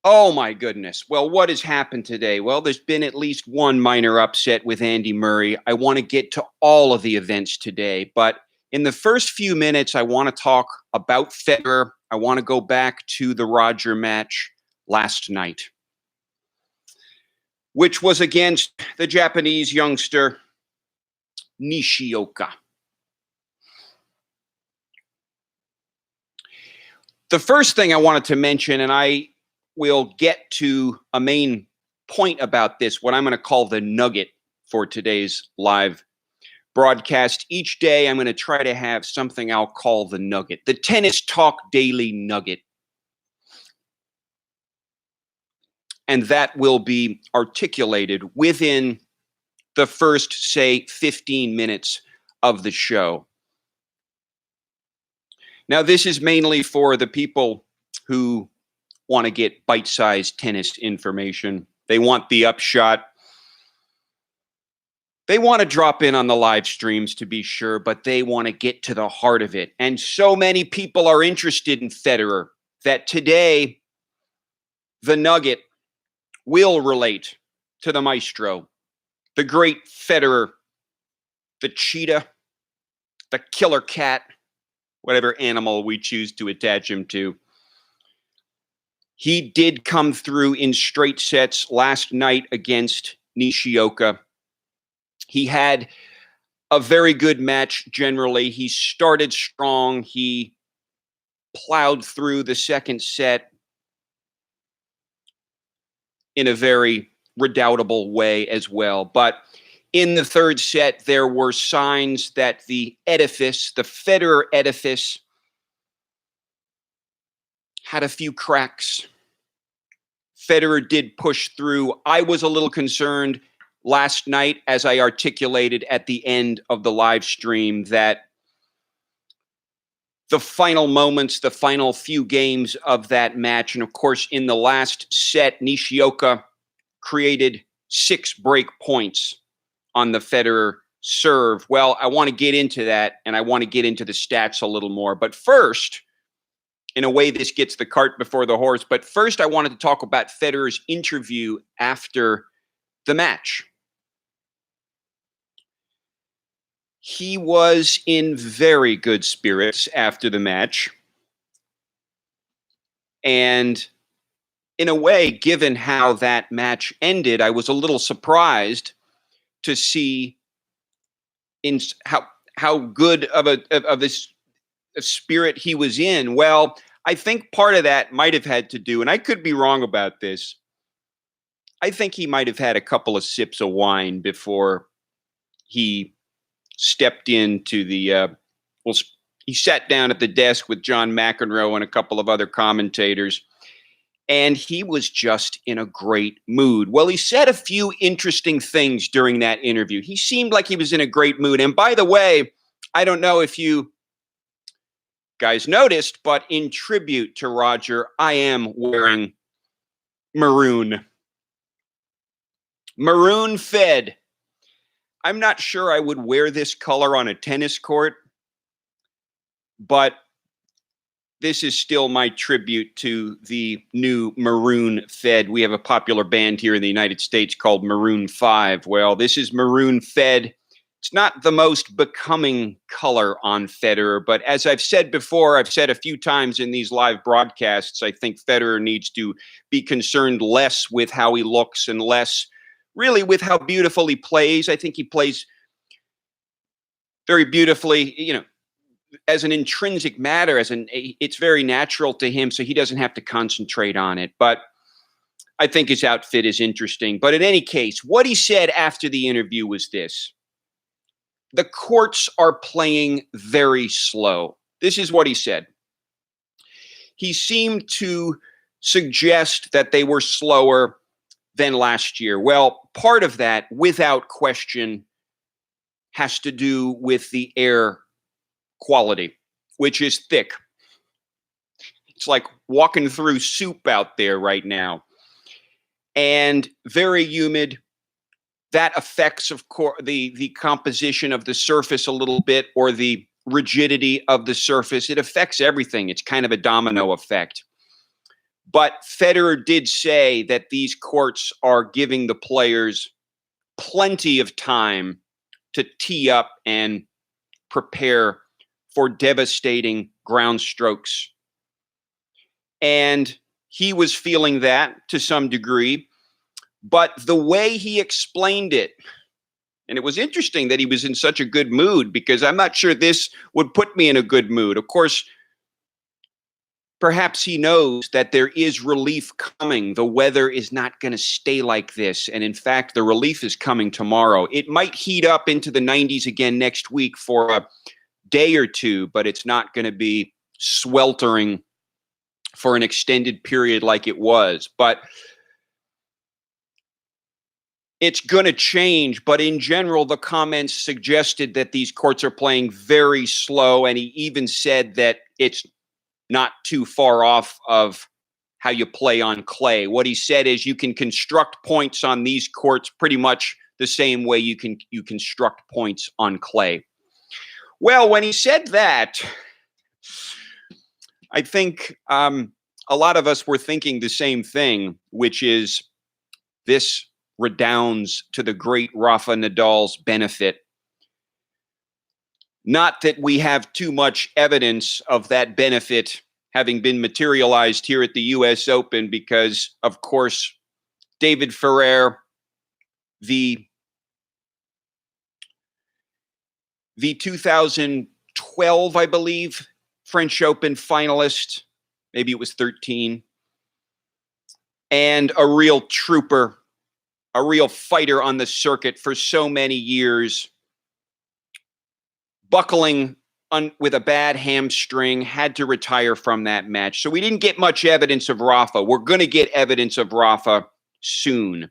Oh, my goodness. Well, what has happened today? Well, there's been at least one minor upset with Andy Murray. I want to get to all of the events today, but in the first few minutes, I want to talk about Federer. I want to go back to the Roger match last night, which was against the Japanese youngster Nishioka. The first thing I wanted to mention, and I will get to a main point about this, what I'm going to call the nugget for today's live broadcast. Each day, I'm going to try to have something I'll call the nugget, the Tennis Talk Daily Nugget. And that will be articulated within the first, say, 15 minutes of the show. Now, this is mainly for the people who want to get bite-sized tennis information. They want the upshot. They want to drop in on the live streams, to be sure, but they want to get to the heart of it. And so many people are interested in Federer that today the nugget will relate to the maestro, the great Federer, the cheetah, the killer cat, whatever animal we choose to attach him to. He did come through in straight sets last night against Nishioka. He had a very good match generally. He started strong. He plowed through the second set in a very redoubtable way as well. But in the third set, there were signs that the edifice, the Federer edifice, had a few cracks. Federer did push through. I was a little concerned last night, as I articulated at the end of the live stream, that the final moments, the final few games of that match, and of course, in the last set, Nishioka created 6 break points on the Federer serve. Well, I want to get into that, and I want to get into the stats a little more. But first, in a way, this gets the cart before the horse. But first, I wanted to talk about Federer's interview after the match. He was in very good spirits after the match. And in a way, given how that match ended, I was a little surprised to see in how good of a spirit he was in. Well, I think part of that might have had to do, and I could be wrong about this, I think he might have had a couple of sips of wine before he stepped into the, he sat down at the desk with John McEnroe and a couple of other commentators, and he was just in a great mood. Well, he said a few interesting things during that interview. He seemed like he was in a great mood. And by the way, I don't know if you guys noticed, but in tribute to Roger, I am wearing maroon. Maroon Fed. I'm not sure I would wear this color on a tennis court, but this is still my tribute to the new Maroon Fed. We have a popular band here in the United States called Maroon 5. Well, this is Maroon Fed. It's not the most becoming color on Federer, but as I've said before, I've said a few times in these live broadcasts, I think Federer needs to be concerned less with how he looks and less really with how beautiful he plays. I think he plays very beautifully, you know, as an intrinsic matter, it's very natural to him, so he doesn't have to concentrate on it. But I think his outfit is interesting. But in any case, what he said after the interview was this: the courts are playing very slow. This is what he said. He seemed to suggest that they were slower than last year. Well, part of that, without question, has to do with the air quality, which is thick. It's like walking through soup out there right now. And very humid. That affects, of course, the composition of the surface a little bit, or the rigidity of the surface. It affects everything. It's kind of a domino effect. But Federer did say that these courts are giving the players plenty of time to tee up and prepare for devastating ground strokes. And he was feeling that to some degree. But the way he explained it, and it was interesting that he was in such a good mood, because I'm not sure this would put me in a good mood. Of course, perhaps he knows that there is relief coming. The weather is not going to stay like this. And in fact, the relief is coming tomorrow. It might heat up into the 90s again next week for a day or two, but it's not going to be sweltering for an extended period like it was. But it's going to change. But in general, the comments suggested that these courts are playing very slow. And he even said that it's not too far off of how you play on clay. What he said is you can construct points on these courts pretty much the same way you construct points on clay. Well, when he said that, I think a lot of us were thinking the same thing, which is this redounds to the great Rafa Nadal's benefit. Not that we have too much evidence of that benefit having been materialized here at the U.S. Open, because, of course, David Ferrer, the 2012, I believe, French Open finalist, maybe it was 13, and a real trooper, a real fighter on the circuit for so many years, buckling with a bad hamstring, had to retire from that match. So we didn't get much evidence of Rafa. We're going to get evidence of Rafa soon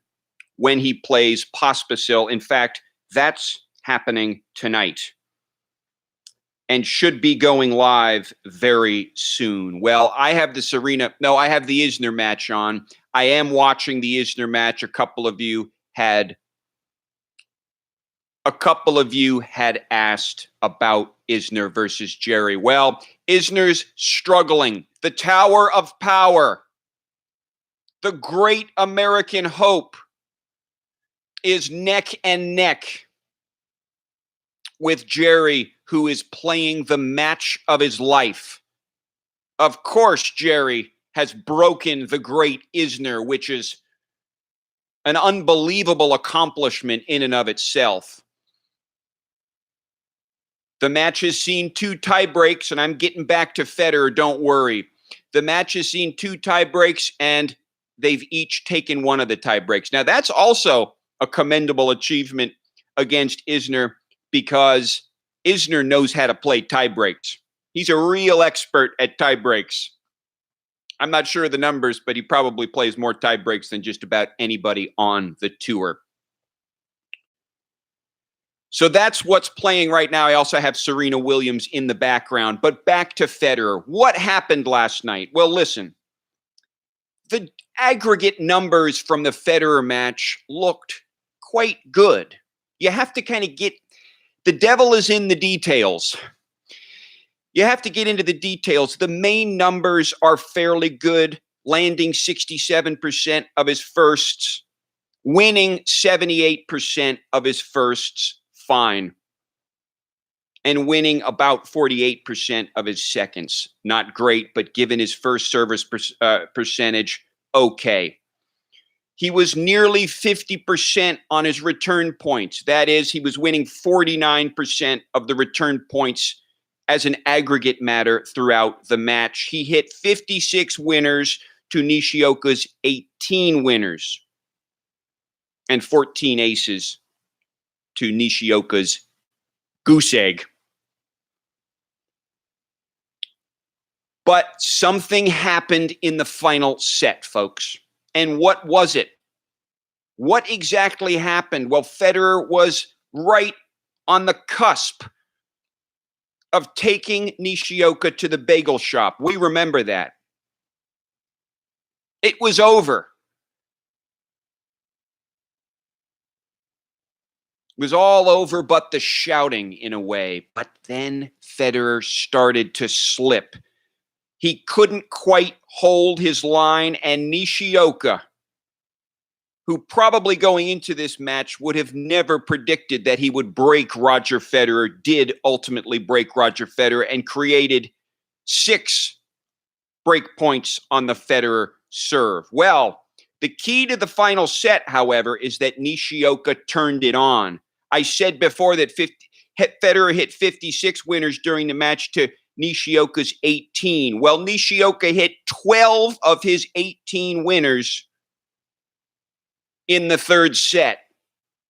when he plays Pospisil. In fact, that's happening tonight and should be going live very soon. Well, I have the Isner match on. I am watching the Isner match. A couple of you had asked about Isner versus Jarry. Well, Isner's struggling. The Tower of Power, the great American hope, is neck and neck with Jarry, who is playing the match of his life. Of course, Jarry has broken the great Isner, which is an unbelievable accomplishment in and of itself. The match has seen 2 tie breaks, and I'm getting back to Federer, don't worry. The match has seen 2 tie breaks, and they've each taken one of the tie breaks. Now, that's also a commendable achievement against Isner, because Isner knows how to play tie breaks. He's a real expert at tie breaks. I'm not sure of the numbers, but he probably plays more tie breaks than just about anybody on the tour. So that's what's playing right now. I also have Serena Williams in the background. But back to Federer. What happened last night? Well, listen. The aggregate numbers from the Federer match looked quite good. You have to kind of the devil is in the details. You have to get into the details. The main numbers are fairly good, landing 67% of his firsts, winning 78% of his firsts, fine, and winning about 48% of his seconds. Not great, but given his first service percentage, okay. He was nearly 50% on his return points. That is, he was winning 49% of the return points as an aggregate matter throughout the match. He hit 56 winners to Nishioka's 18 winners and 14 aces to Nishioka's goose egg. But something happened in the final set, folks. And what was it? What exactly happened? Well, Federer was right on the cusp of taking Nishioka to the bagel shop. We remember that. It was over. It was all over but the shouting, in a way. But then Federer started to slip. He couldn't quite hold his line, and Nishioka, who probably going into this match would have never predicted that he would break Roger Federer, did ultimately break Roger Federer and created 6 break points on the Federer serve. Well, the key to the final set, however, is that Nishioka turned it on. I said before that Federer hit 56 winners during the match to Nishioka's 18. Well, Nishioka hit 12 of his 18 winners in the third set.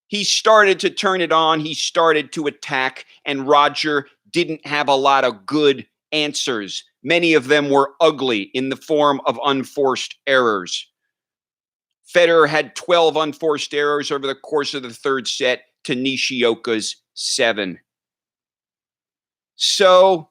He started to turn it on. He started to attack, and Roger didn't have a lot of good answers. Many of them were ugly in the form of unforced errors. Federer had 12 unforced errors over the course of the third set to Nishioka's 7. So,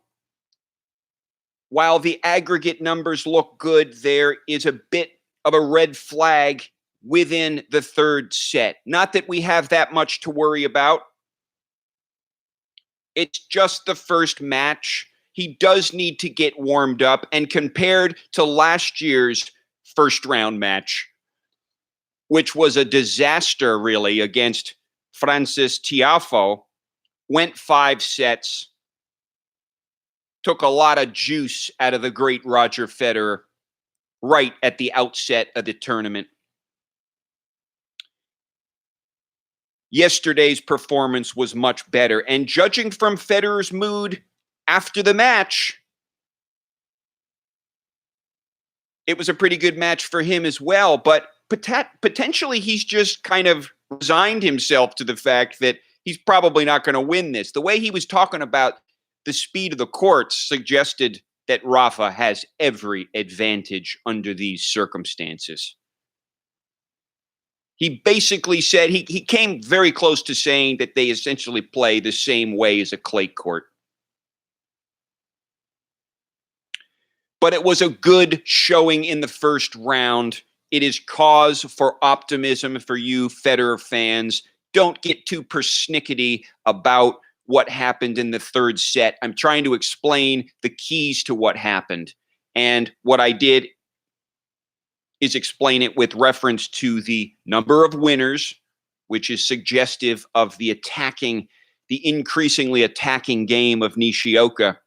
while the aggregate numbers look good, there is a bit of a red flag within the third set. Not that we have that much to worry about. It's just the first match. He does need to get warmed up, and compared to last year's first round match, which was a disaster really against Francis Tiafoe, went 5 sets, took a lot of juice out of the great Roger Federer right at the outset of the tournament. Yesterday's performance was much better, and judging from Federer's mood after the match, it was a pretty good match for him as well, but potentially he's just kind of resigned himself to the fact that he's probably not going to win this. The way he was talking about the speed of the courts suggested that Rafa has every advantage under these circumstances. He basically said, he came very close to saying that they essentially play the same way as a clay court. But it was a good showing in the first round. It is cause for optimism for you Federer fans. Don't get too persnickety about what happened in the third set. I'm trying to explain the keys to what happened. And what I did is explain it with reference to the number of winners, which is suggestive of the increasingly attacking game of Nishioka,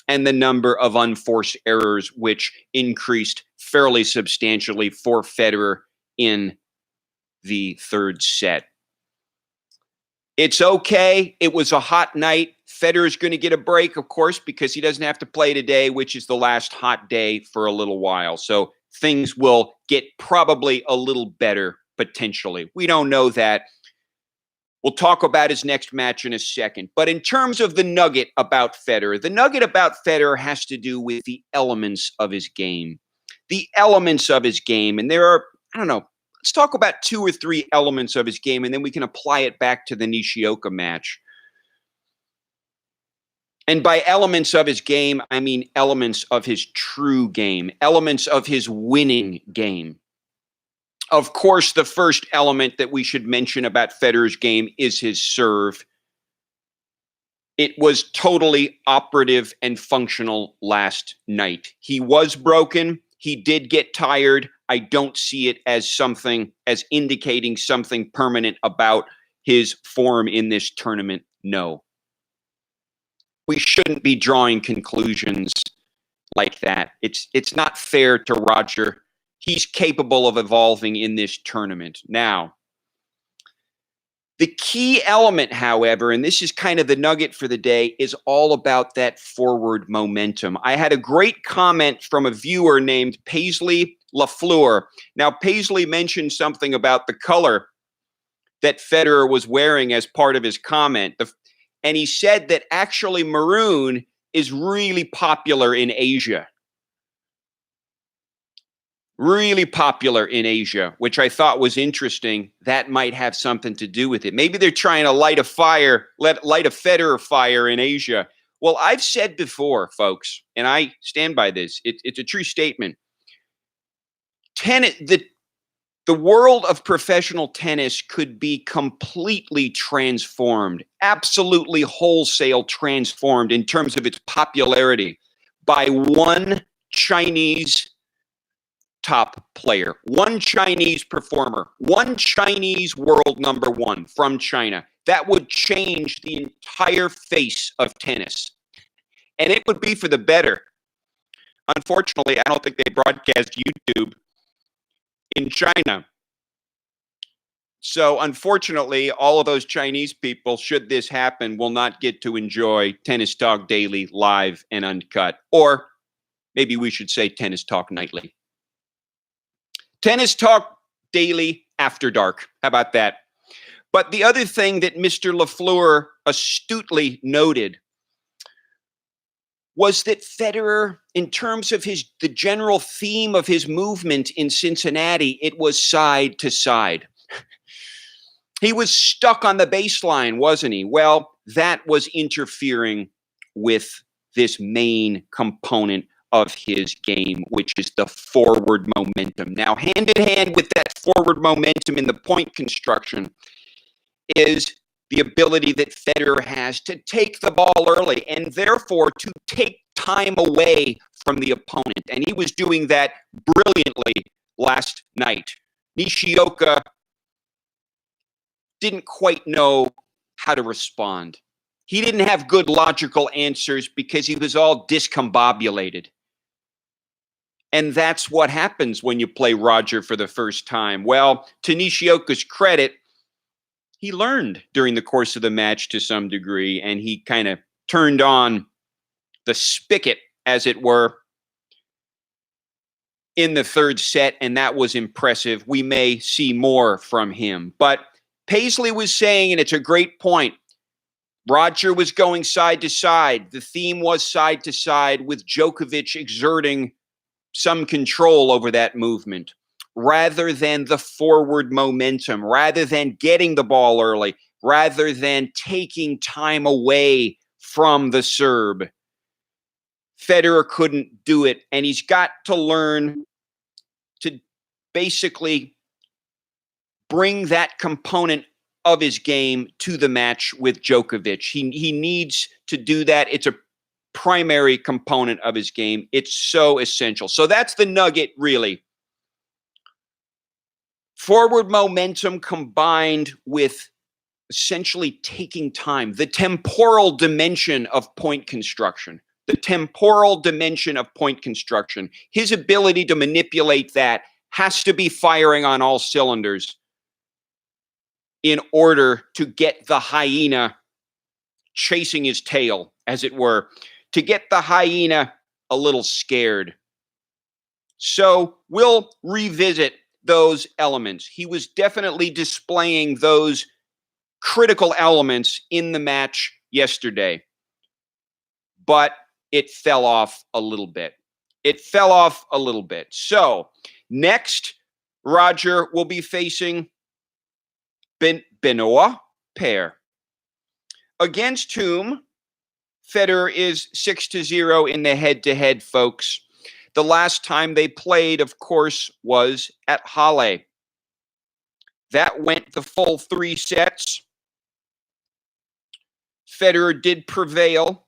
and the number of unforced errors, which increased fairly substantially for Federer in the third set. It's okay. It was a hot night. Federer's going to get a break, of course, because he doesn't have to play today, which is the last hot day for a little while. So things will get probably a little better, potentially. We don't know that. We'll talk about his next match in a second. But in terms of the nugget about Federer, the nugget about Federer has to do with the elements of his game. The elements of his game. And there are, let's talk about 2 or 3 elements of his game, and then we can apply it back to the Nishioka match. And by elements of his game, I mean elements of his true game, elements of his winning game. Of course, the first element that we should mention about Federer's game is his serve. It was totally operative and functional last night. He was broken. He did get tired. I don't see it as indicating something permanent about his form in this tournament. No. We shouldn't be drawing conclusions like that. It's not fair to Roger. He's capable of evolving in this tournament. Now, the key element, however, and this is kind of the nugget for the day, is all about that forward momentum. I had a great comment from a viewer named Paisley Lafleur. Now, Paisley mentioned something about the color that Federer was wearing as part of his comment. And he said that actually maroon is really popular in Asia. Really popular in Asia, which I thought was interesting. That might have something to do with it. Maybe they're trying to light a Federer fire in Asia. Well, I've said before, folks, and I stand by this. It's a true statement. The world of professional tennis could be completely transformed, absolutely wholesale transformed in terms of its popularity by one Chinese top player, one Chinese performer, one Chinese world number one from China. That would change the entire face of tennis. And it would be for the better. Unfortunately, I don't think they broadcast YouTube in China. So unfortunately, all of those Chinese people, should this happen, will not get to enjoy Tennis Talk Daily live and uncut. Or maybe we should say Tennis Talk Nightly. Tennis Talk Daily after dark. How about that? But the other thing that Mr. Lafleur astutely noted was that Federer, in terms of the general theme of his movement in Cincinnati, it was side to side. He was stuck on the baseline, wasn't he? Well, that was interfering with this main component of his game, which is the forward momentum. Now, hand in hand with that forward momentum in the point construction is the ability that Federer has to take the ball early and therefore to take time away from the opponent. And he was doing that brilliantly last night. Nishioka didn't quite know how to respond. He didn't have good logical answers because he was all discombobulated. And that's what happens when you play Roger for the first time. Well, to Nishioka's credit, he learned during the course of the match to some degree, and he kind of turned on the spigot, as it were, in the third set, and that was impressive. We may see more from him. But Paisley was saying, and it's a great point, Roger was going side to side. The theme was side to side, with Djokovic exerting some control over that movement, rather than the forward momentum, rather than getting the ball early, rather than taking time away from the Serb. Federer couldn't do it, and he's got to learn to basically bring that component of his game to the match with Djokovic. He needs to do that. It's a primary component of his game. It's so essential. So that's the nugget, really. Forward momentum combined with essentially taking time, the temporal dimension of point construction, the temporal dimension of point construction. His ability to manipulate that has to be firing on all cylinders in order to get the hyena chasing his tail, as it were, to get the hyena a little scared. So we'll revisit those elements. He was definitely displaying those critical elements in the match yesterday, but it fell off a little bit. It fell off a little bit. So next, Roger will be facing Benoit Paire, against whom Federer is 6-0 in the head-to-head, folks. The last time they played, of course, was at Halle. That went the full 3 sets. Federer did prevail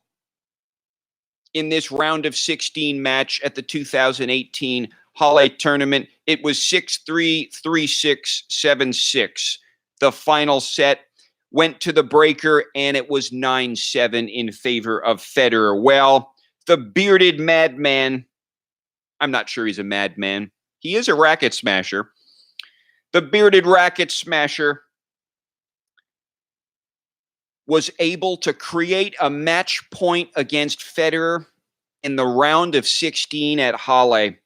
in this round of 16 match at the 2018 Halle tournament. It was 6-3, 3-6, 7-6. The final set went to the breaker, and it was 9-7 in favor of Federer. Well, the bearded madman, I'm not sure he's a madman. He is a racket smasher. The bearded racket smasher was able to create a match point against Federer in the round of 16 at Halle.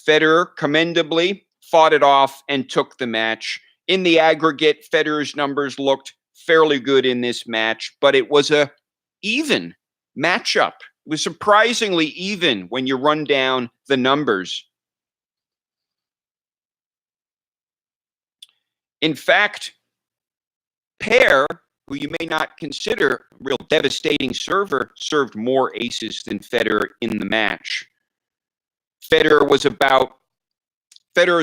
Federer commendably fought it off and took the match. In the aggregate, Federer's numbers looked fairly good in this match, but it was a even matchup. It was surprisingly even when you run down the numbers. In fact, Paire, who you may not consider a real devastating server, served more aces than Federer in the match. Federer was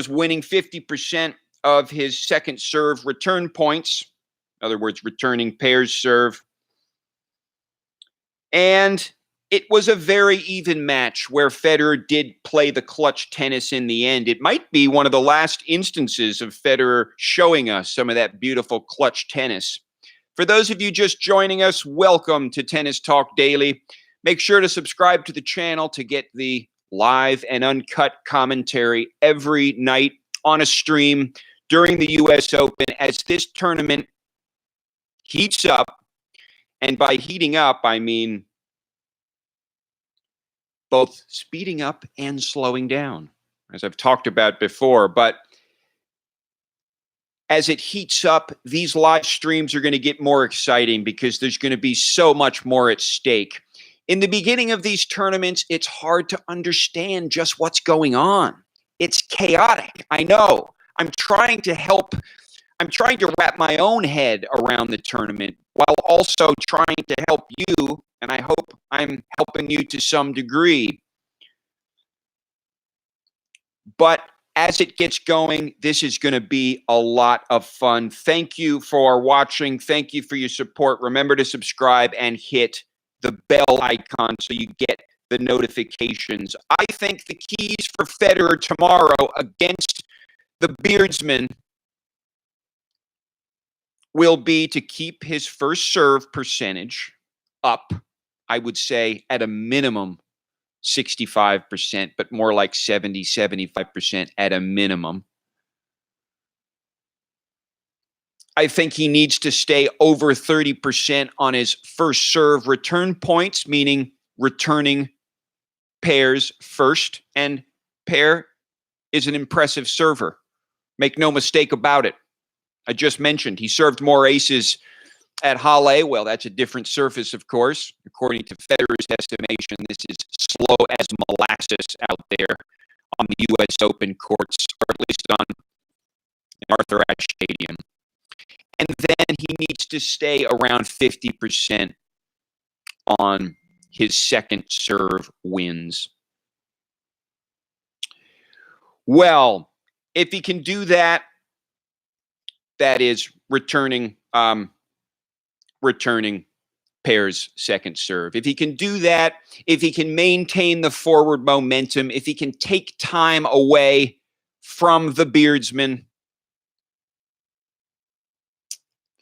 winning 50% of his second serve return points. In other words, returning Paire's serve. And It was a very even match where Federer did play the clutch tennis in the end. It might be one of the last instances of Federer showing us some of that beautiful clutch tennis. For those of you just joining us, welcome to Tennis Talk Daily. Make sure to subscribe to the channel to get the live and uncut commentary every night on a stream during the US Open as this tournament heats up. And by heating up, I mean both speeding up and slowing down, as I've talked about before. But as it heats up, these live streams are going to get more exciting because there's going to be so much more at stake. In the beginning of these tournaments, it's hard to understand just what's going on. It's chaotic. I know. I'm trying to wrap my own head around the tournament while also trying to help you, and I hope I'm helping you to some degree. But as it gets going, this is going to be a lot of fun. Thank you for watching. Thank you for your support. Remember to subscribe and hit the bell icon so you get the notifications. I think the keys for Federer tomorrow against the Beardsman will be to keep his first serve percentage up, I would say at a minimum 65%, but more like 70, 75% at a minimum. I think he needs to stay over 30% on his first serve return points, meaning returning pairs first. And Pair is an impressive server. Make no mistake about it. I just mentioned he served more aces at Halle. Well, that's a different surface, of course. According to Federer's estimation, this is slow as molasses out there on the U.S. Open courts, or at least on Arthur Ashe Stadium. And then he needs to stay around 50% on his second serve wins. Well, if he can do that, that is returning Pair's second serve. If he can do that, if he can maintain the forward momentum, if he can take time away from the Beardsman,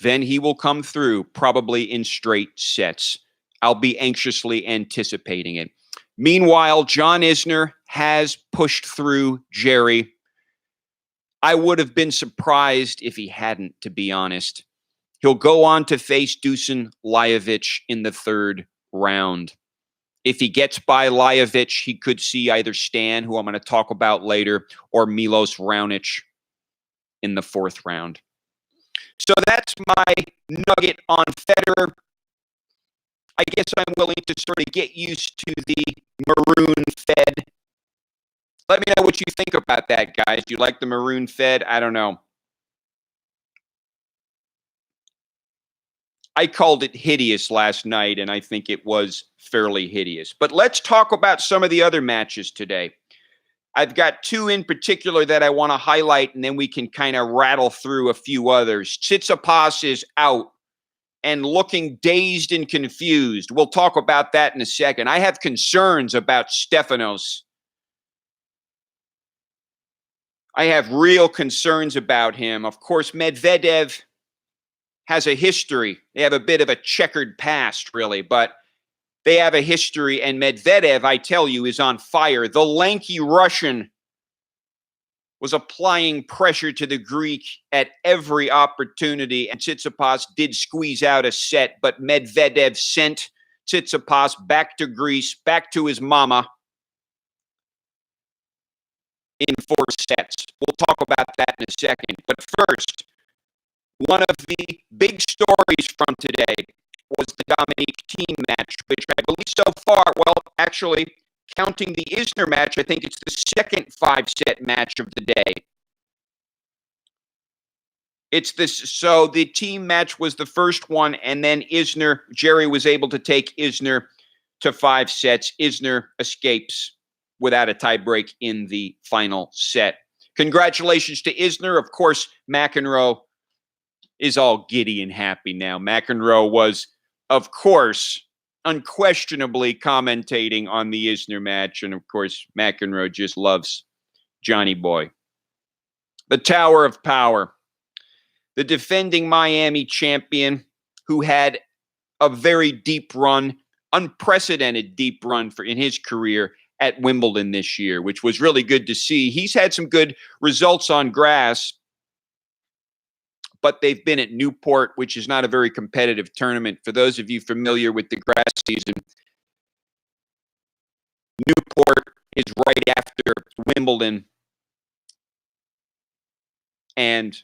then he will come through probably in straight sets. I'll be anxiously anticipating it. Meanwhile, John Isner has pushed through Jarry. I would have been surprised if he hadn't, to be honest. He'll go on to face Dusan Lajovic in the third round. If he gets by Lajovic, he could see either Stan, who I'm going to talk about later, or Milos Raonic in the fourth round. So that's my nugget on Federer. I guess I'm willing to sort of get used to the Maroon Fed. Let me know what you think about that, guys. Do you like the Maroon Fed? I don't know. I called it hideous last night, and I think it was fairly hideous. But let's talk about some of the other matches today. I've got two in particular that I want to highlight, and then we can kind of rattle through a few others. Tsitsipas is out and looking dazed and confused. We'll talk about that in a second. I have concerns about Stefanos. I have real concerns about him. Of course, Medvedev has a history. They have a bit of a checkered past, really, but they have a history, and Medvedev, I tell you, is on fire. The lanky Russian was applying pressure to the Greek at every opportunity, and Tsitsipas did squeeze out a set, but Medvedev sent Tsitsipas back to Greece, back to his mama, in 4 sets. We'll talk about that in a second. But first, one of the big stories from today was the Dominic Thiem match, which I believe so far, well, actually, counting the Isner match, I think it's the second 5-set match of the day. So the Thiem match was the first one, and then Jarry was able to take Isner to 5 sets. Isner escapes without a tiebreak in the final set. Congratulations to Isner. Of course, McEnroe is all giddy and happy now. McEnroe was, of course, unquestionably commentating on the Isner match. And of course, McEnroe just loves Johnny Boy. The Tower of Power. The defending Miami champion who had a very deep run, unprecedented deep run in his career at Wimbledon this year, which was really good to see. He's had some good results on grass, but they've been at Newport, which is not a very competitive tournament. For those of you familiar with the grass season, Newport is right after Wimbledon, and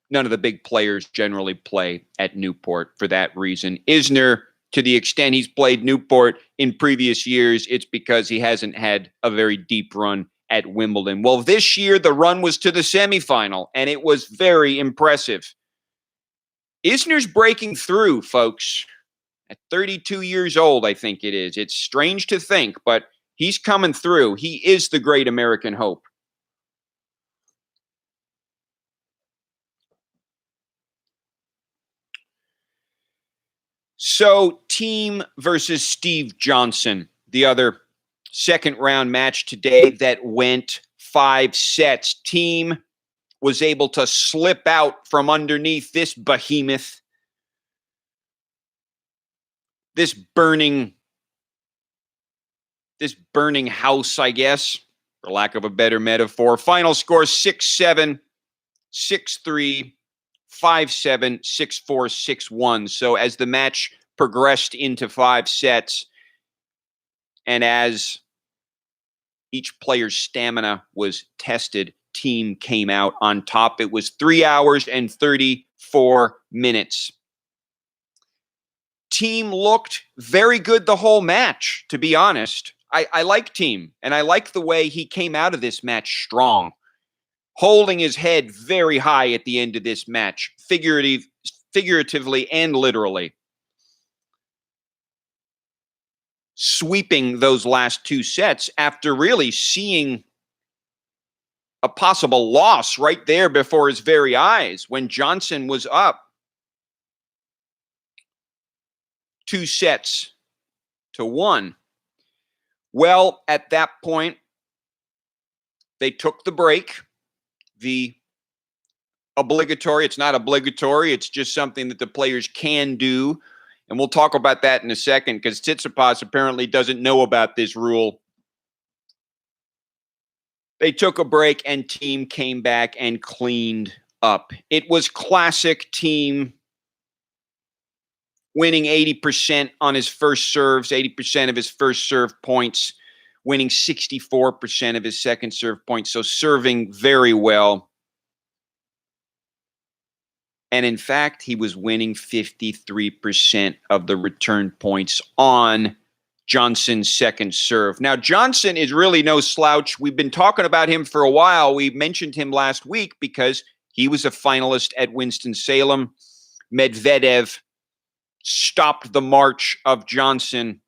none of the big players generally play at Newport for that reason. Isner, to the extent he's played Newport in previous years, it's because he hasn't had a very deep run at Wimbledon. Well, this year the run was to the semifinal, and it was very impressive. Isner's breaking through, folks. At 32 years old, I think it is. It's strange to think, but he's coming through. He is the great American hope. So, Thiem versus Steve Johnson, the other second round match today that went 5 sets. Thiem was able to slip out from underneath this behemoth, this burning house, I guess, for lack of a better metaphor. Final score 6-7, 6-3, 5-7, 6-4, 6-1. So as the match progressed into 5 sets, and as each player's stamina was tested, Thiem came out on top. It was 3 hours and 34 minutes. Thiem looked very good the whole match, to be honest. I like Thiem, and I like the way he came out of this match strong, holding his head very high at the end of this match, figuratively and literally. Sweeping those last 2 sets after really seeing a possible loss right there before his very eyes when Johnson was up 2-1. Well, at that point, they took the break. The obligatory, it's not obligatory, it's just something that the players can do. And we'll talk about that in a second because Tsitsipas apparently doesn't know about this rule. They took a break and Thiem came back and cleaned up. It was classic Thiem, winning 80% on his first serves, 80% of his first serve points, winning 64% of his second serve points. So serving very well. And in fact, he was winning 53% of the return points on Johnson's second serve. Now, Johnson is really no slouch. We've been talking about him for a while. We mentioned him last week because he was a finalist at Winston-Salem. Medvedev stopped the march of Johnson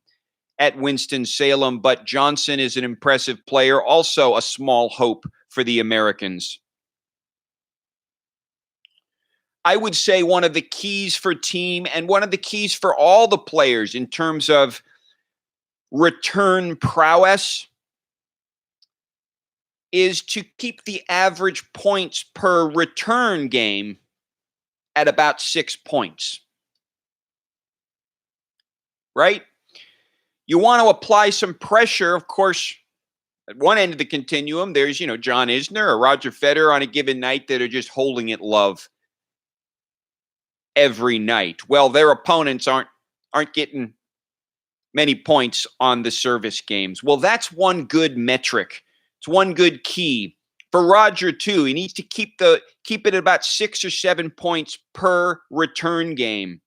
at Winston-Salem, but Johnson is an impressive player, also a small hope for the Americans. I would say one of the keys for Thiem and one of the keys for all the players in terms of return prowess is to keep the average points per return game at about 6 points. Right? You want to apply some pressure, of course. At one end of the continuum, there's, John Isner or Roger Federer on a given night that are just holding it love every night. Well, their opponents aren't getting many points on the service games. Well, that's one good metric. It's one good key. For Roger, too, he needs to keep it at about 6 or 7 points per return game.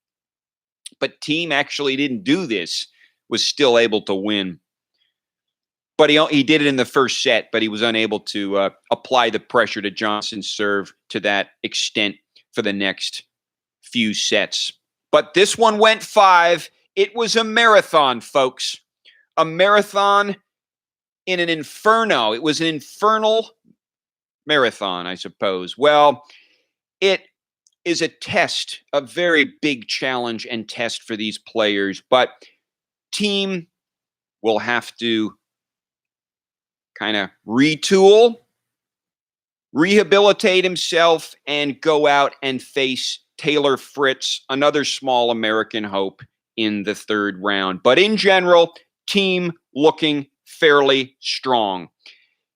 But Thiem actually didn't do this, was still able to win. But he did it in the first set, but he was unable to apply the pressure to Johnson's serve to that extent for the next few sets. But this one went 5. It was a marathon, folks. A marathon in an inferno. It was an infernal marathon, I suppose. Well, it is a test, a very big challenge and test for these players. But Thiem will have to kind of retool, rehabilitate himself, and go out and face Taylor Fritz, another small American hope, in the third round. But in general, Thiem looking fairly strong.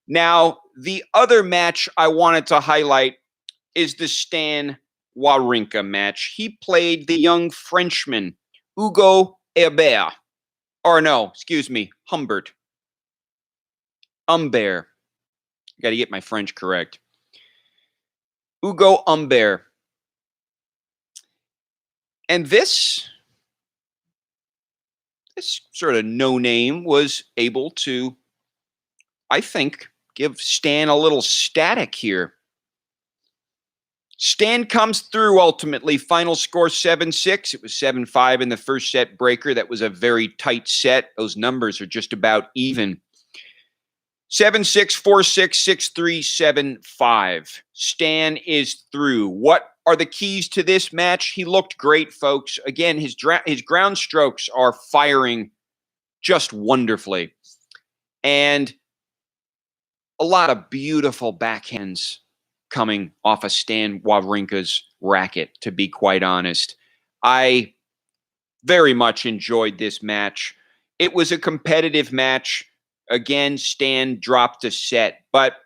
Now, the other match I wanted to highlight is the Stan Wawrinka match. He played the young Frenchman, Hugo Humbert. Humbert. Got to get my French correct. Hugo Humbert. And this sort of no-name was able to, I think, give Stan a little static here. Stan comes through ultimately. Final score 7-6. It was 7-5 in the first set breaker. That was a very tight set. Those numbers are just about even. 7-6, 4-6, 6-3, 7-5. Stan is through. What are the keys to this match? He looked great, folks. Again, his ground strokes are firing just wonderfully. And a lot of beautiful backhands coming off of Stan Wawrinka's racket, to be quite honest. I very much enjoyed this match. It was a competitive match. Again, Stan dropped a set, but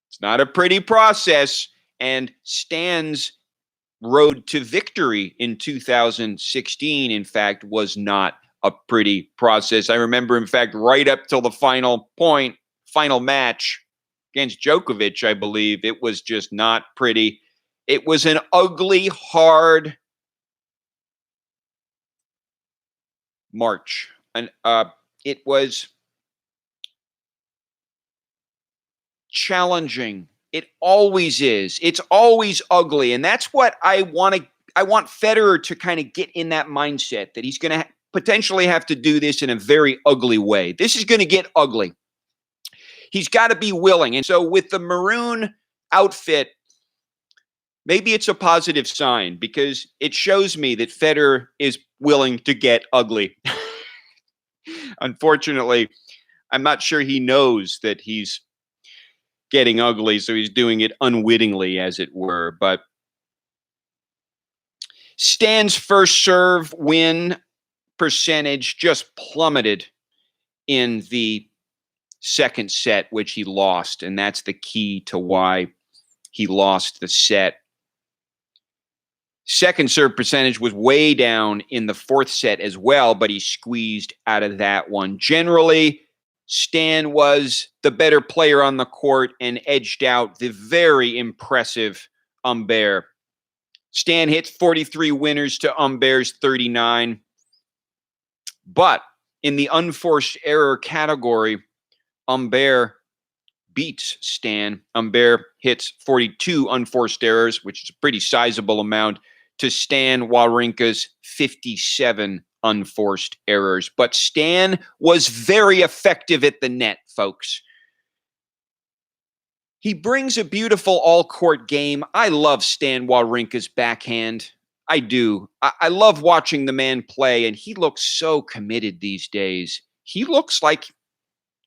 it's not a pretty process. And Stan's road to victory in 2016, in fact, was not a pretty process. I remember, in fact, right up till the final match against Djokovic, I believe, it was just not pretty. It was an ugly, hard March. And it was challenging. It always is. It's always ugly. And that's what I want Federer to kind of get in that mindset, that he's going to potentially have to do this in a very ugly way. This is going to get ugly. He's got to be willing. And so with the maroon outfit, maybe it's a positive sign, because it shows me that Federer is willing to get ugly. Unfortunately, I'm not sure he knows that he's getting ugly, so he's doing it unwittingly, as it were. But Stan's first serve win percentage just plummeted in the second set, which he lost, and that's the key to why he lost the set. Second serve percentage was way down in the fourth set as well, but he squeezed out of that one. Generally, Stan was the better player on the court and edged out the very impressive Humbert. Stan hit 43 winners to Humbert's 39. But in the unforced error category, Humbert beats Stan. Humbert hits 42 unforced errors, which is a pretty sizable amount, to Stan Wawrinka's 57 unforced errors. But Stan was very effective at the net, folks. He brings a beautiful all-court game. I love Stan Wawrinka's backhand. I do. I love watching the man play, and he looks so committed these days. He looks like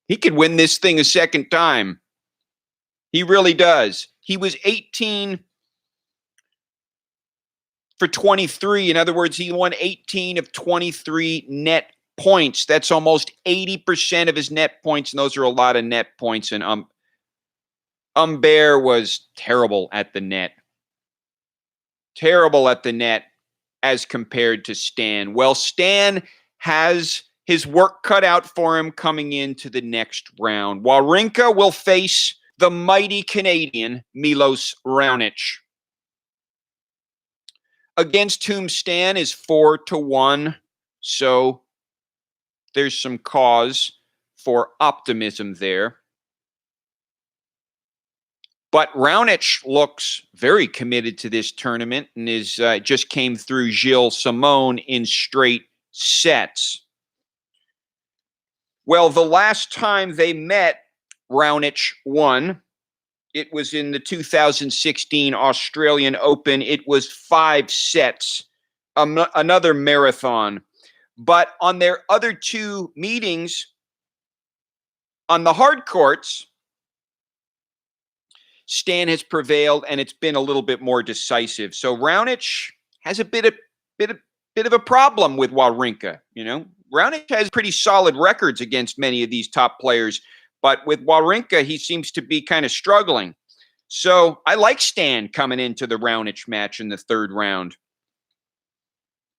he could win this thing a second time. He really does. He was 18 for 23. In other words, he won 18 of 23 net points. That's almost 80% of his net points, and those are a lot of net points. And Humbert was terrible at the net. Terrible at the net as compared to Stan. Well, Stan has his work cut out for him coming into the next round. Wawrinka will face the mighty Canadian Milos Raonic, against whom Stan is 4-1. So there's some cause for optimism there. But Raonic looks very committed to this tournament and is just came through Gilles Simon in straight sets. Well, the last time they met, Raonic won. It was in the 2016 Australian Open. It was 5 sets, another marathon. But on their other two meetings on the hard courts, Stan has prevailed, and it's been a little bit more decisive. So Raonic has a bit of a problem with Wawrinka. You know, Raonic has pretty solid records against many of these top players, but with Wawrinka, he seems to be kind of struggling. So I like Stan coming into the Raonic match in the third round.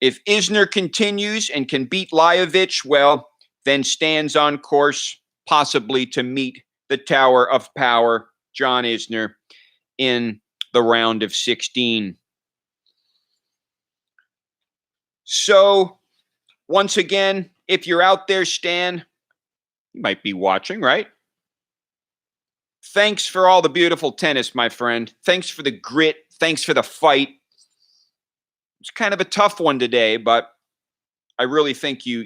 If Isner continues and can beat Lajovic, well, then Stan's on course possibly to meet the Tower of Power, John Isner, in the round of 16. So, once again, if you're out there, Stan, you might be watching, right? Thanks for all the beautiful tennis, my friend. Thanks for the grit. Thanks for the fight. It's kind of a tough one today, but I really think you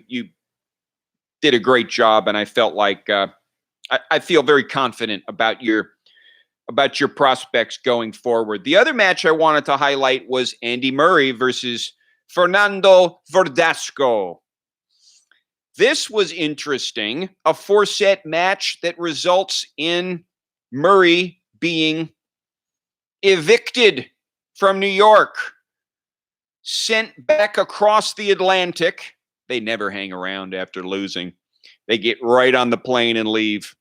did a great job, and I felt like I feel very confident about your prospects going forward. The other match I wanted to highlight was Andy Murray versus Fernando Verdasco. This was interesting, a 4-set match that results in Murray being evicted from New York, sent back across the Atlantic. They never hang around after losing. They get right on the plane and leave.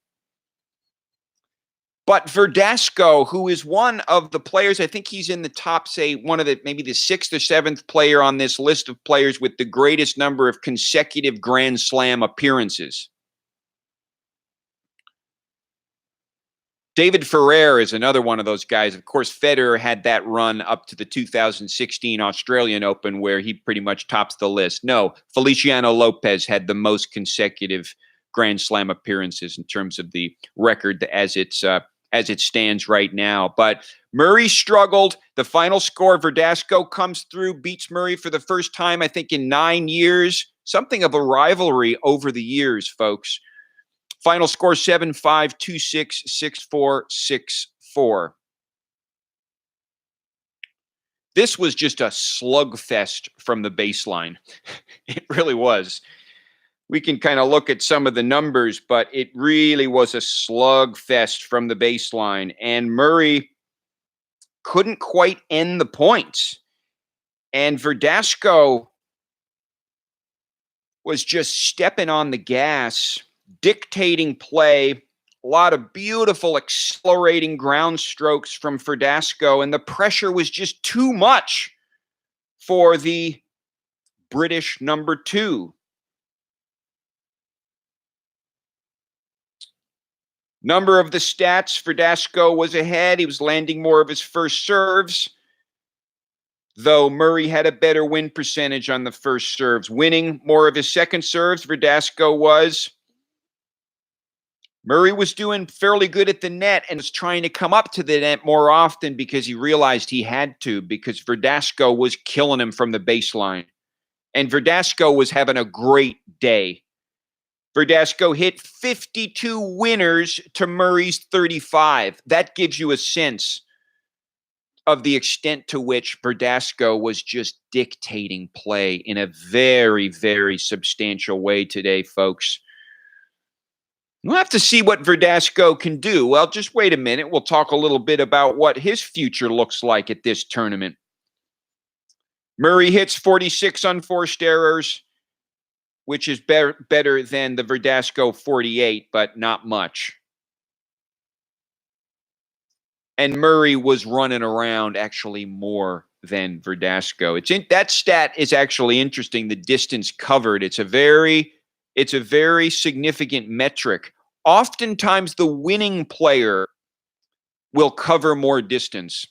But Verdasco, who is one of the players, I think he's in the top, say, maybe the 6th or 7th player on this list of players with the greatest number of consecutive Grand Slam appearances. David Ferrer is another one of those guys. Of course, Federer had that run up to the 2016 Australian Open where he pretty much tops the list. No, Feliciano Lopez had the most consecutive Grand Slam appearances in terms of the record as it stands right now. But Murray struggled. The final score, Verdasco comes through, beats Murray for the first time, I think, in 9 years. Something of a rivalry over the years, folks. Final score 7-5, 2-6, 6-4, 6-4. This was just a slugfest from the baseline. It really was. We can kind of look at some of the numbers, but it really was a slugfest from the baseline. And Murray couldn't quite end the points. And Verdasco was just stepping on the gas, dictating play, a lot of beautiful accelerating ground strokes from Verdasco, and the pressure was just too much for the British number 2. Number of the stats, Verdasco was ahead. He was landing more of his first serves, though Murray had a better win percentage on the first serves. Winning more of his second serves, Verdasco was. Murray was doing fairly good at the net and was trying to come up to the net more often because he realized he had to, because Verdasco was killing him from the baseline. And Verdasco was having a great day. Verdasco hit 52 winners to Murray's 35. That gives you a sense of the extent to which Verdasco was just dictating play in a very, very substantial way today, folks. We'll have to see what Verdasco can do. Well, just wait a minute. We'll talk a little bit about what his future looks like at this tournament. Murray hits 46 unforced errors, which is better than the Verdasco 48, but not much. And Murray was running around actually more than Verdasco. That stat is actually interesting, the distance covered. It's a very significant metric. Oftentimes, the winning player will cover more distance.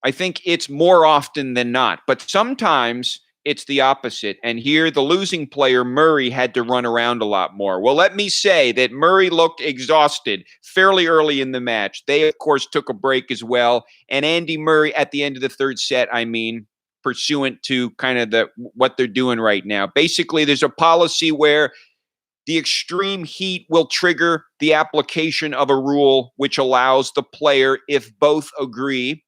I think it's more often than not, but sometimes it's the opposite. And here, the losing player, Murray, had to run around a lot more. Well, let me say that Murray looked exhausted fairly early in the match. They, of course, took a break as well. And Andy Murray, at the end of the third set, pursuant to kind of what they're doing right now. Basically, there's a policy where the extreme heat will trigger the application of a rule which allows the player, if both agree,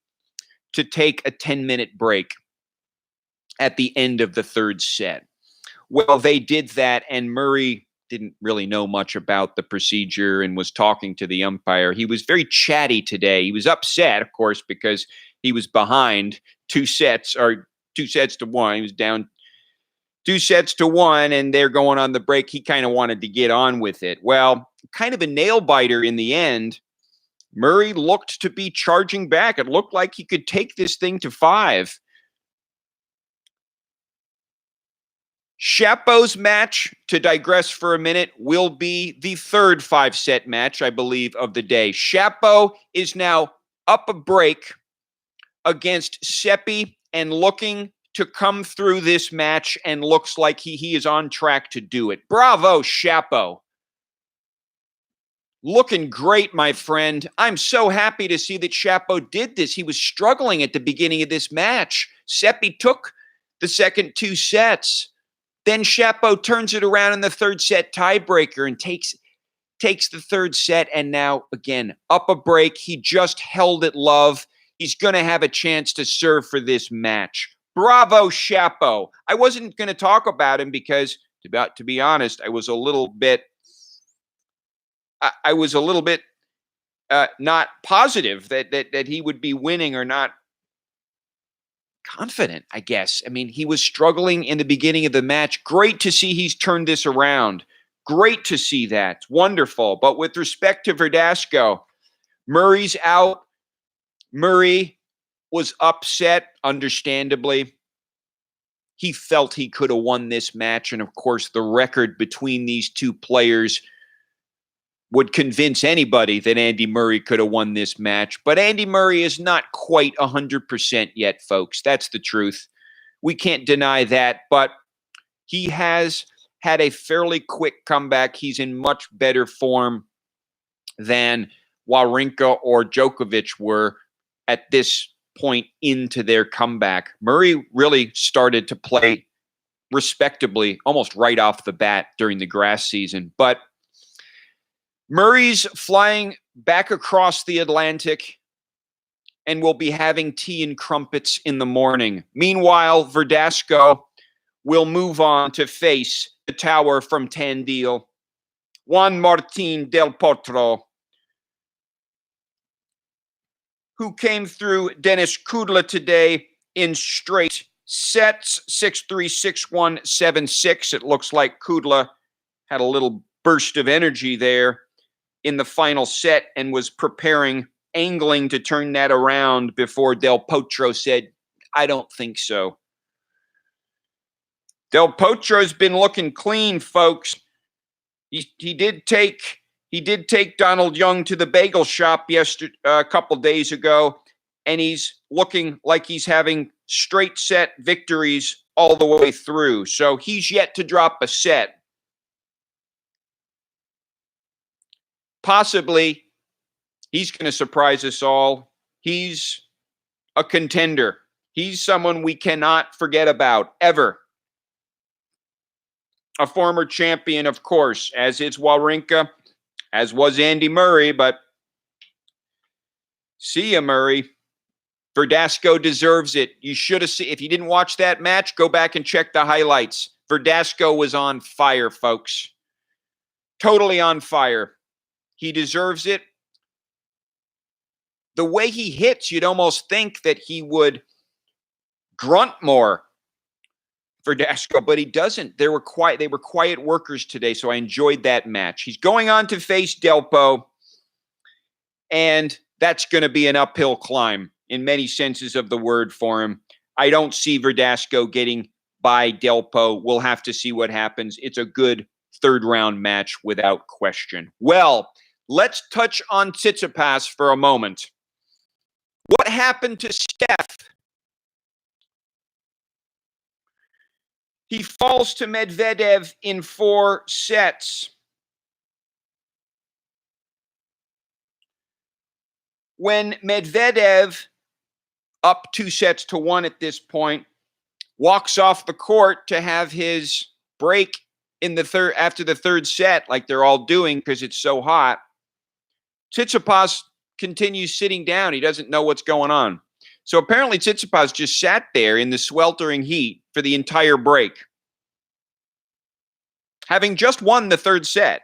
to take a 10-minute break at the end of the third set. Well, they did that, and Murray didn't really know much about the procedure and was talking to the umpire. He was very chatty today. He was upset, of course, because he was behind 2-1. He was down 2-1, and they're going on the break. He kind of wanted to get on with it. Well, kind of a nail biter in the end. Murray looked to be charging back. It looked like he could take this thing to 5. Shapo's match, to digress for a minute, will be the third 5-set match, I believe, of the day. Shapo is now up a break against Seppi and looking to come through this match, and looks like he is on track to do it. Bravo, Shapo. Looking great, my friend. I'm so happy to see that Shapo did this. He was struggling at the beginning of this match. Seppi took the second 2 sets. Then Shapo turns it around in the third set tiebreaker and takes the third set, and now, again, up a break. He just held it love. He's going to have a chance to serve for this match. Bravo, Shapo. I wasn't going to talk about him because, to be honest, I was a little bit not positive that he would be winning, or not confident, I guess. I mean, he was struggling in the beginning of the match. Great to see he's turned this around. Great to see that. Wonderful. But with respect to Verdasco, Murray's out. Murray was upset, understandably. He felt he could have won this match. And of course, the record between these two players would convince anybody that Andy Murray could have won this match. But Andy Murray is not quite 100% yet, folks. That's the truth. We can't deny that. But he has had a fairly quick comeback. He's in much better form than Wawrinka or Djokovic were at this point into their comeback. Murray really started to play respectably almost right off the bat during the grass season. But Murray's flying back across the Atlantic and will be having tea and crumpets in the morning. Meanwhile, Verdasco will move on to face the tower from Tandil, Juan Martín del Potro, who came through Denis Kudla today in straight sets, 6-3, 6-1, 7-6. It looks like Kudla had a little burst of energy there in the final set and was angling to turn that around before Del Potro said, I don't think so. Del Potro's been looking clean, folks. He did take Donald Young to the bagel shop a couple days ago, and he's looking like he's having straight set victories all the way through. So he's yet to drop a set. Possibly, he's going to surprise us all. He's a contender. He's someone we cannot forget about, ever. A former champion, of course, as is Wawrinka, as was Andy Murray, but see ya, Murray. Verdasco deserves it. You should have seen. If you didn't watch that match, go back and check the highlights. Verdasco was on fire, folks. Totally on fire. He deserves it. The way he hits, you'd almost think that he would grunt more, Verdasco, but he doesn't. They were quiet workers today, so I enjoyed that match. He's going on to face Delpo, and that's going to be an uphill climb in many senses of the word for him. I don't see Verdasco getting by Delpo. We'll have to see what happens. It's a good third-round match without question. Well, let's touch on Tsitsipas for a moment. What happened to Steph? He falls to Medvedev in 4 sets. When Medvedev, up 2-1 at this point, walks off the court to have his break in the third after the third set, like they're all doing because it's so hot, Tsitsipas continues sitting down. He doesn't know what's going on. So apparently Tsitsipas just sat there in the sweltering heat for the entire break. having just won the third set.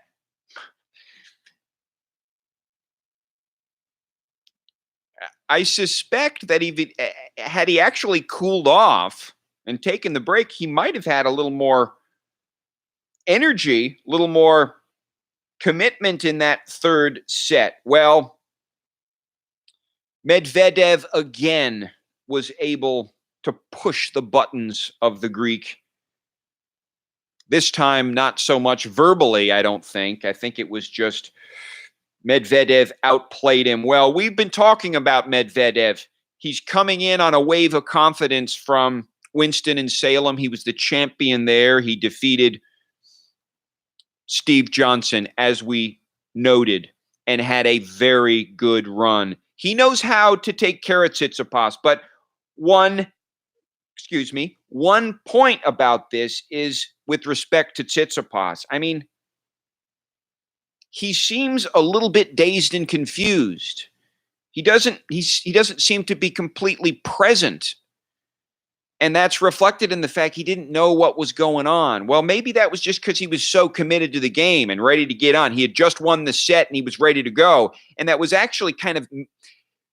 I suspect that had he actually cooled off and taken the break, he might have had a little more energy, a little more commitment in that third set. Well, Medvedev again was able to push the buttons of the Greek. This time, not so much verbally, I don't think. I think it was just Medvedev outplayed him. Well, we've been talking about Medvedev. He's coming in on a wave of confidence from Winston-Salem. He was the champion there. He defeated Steve Johnson, as we noted, and had a very good run. He knows how to take care of Tsitsipas, but one point about this is with respect to Tsitsipas. I mean, he seems a little bit dazed and confused. He doesn't seem to be completely present. And that's reflected in the fact he didn't know what was going on. Well, maybe that was just because he was so committed to the game and ready to get on. He had just won the set and he was ready to go. And that was actually kind of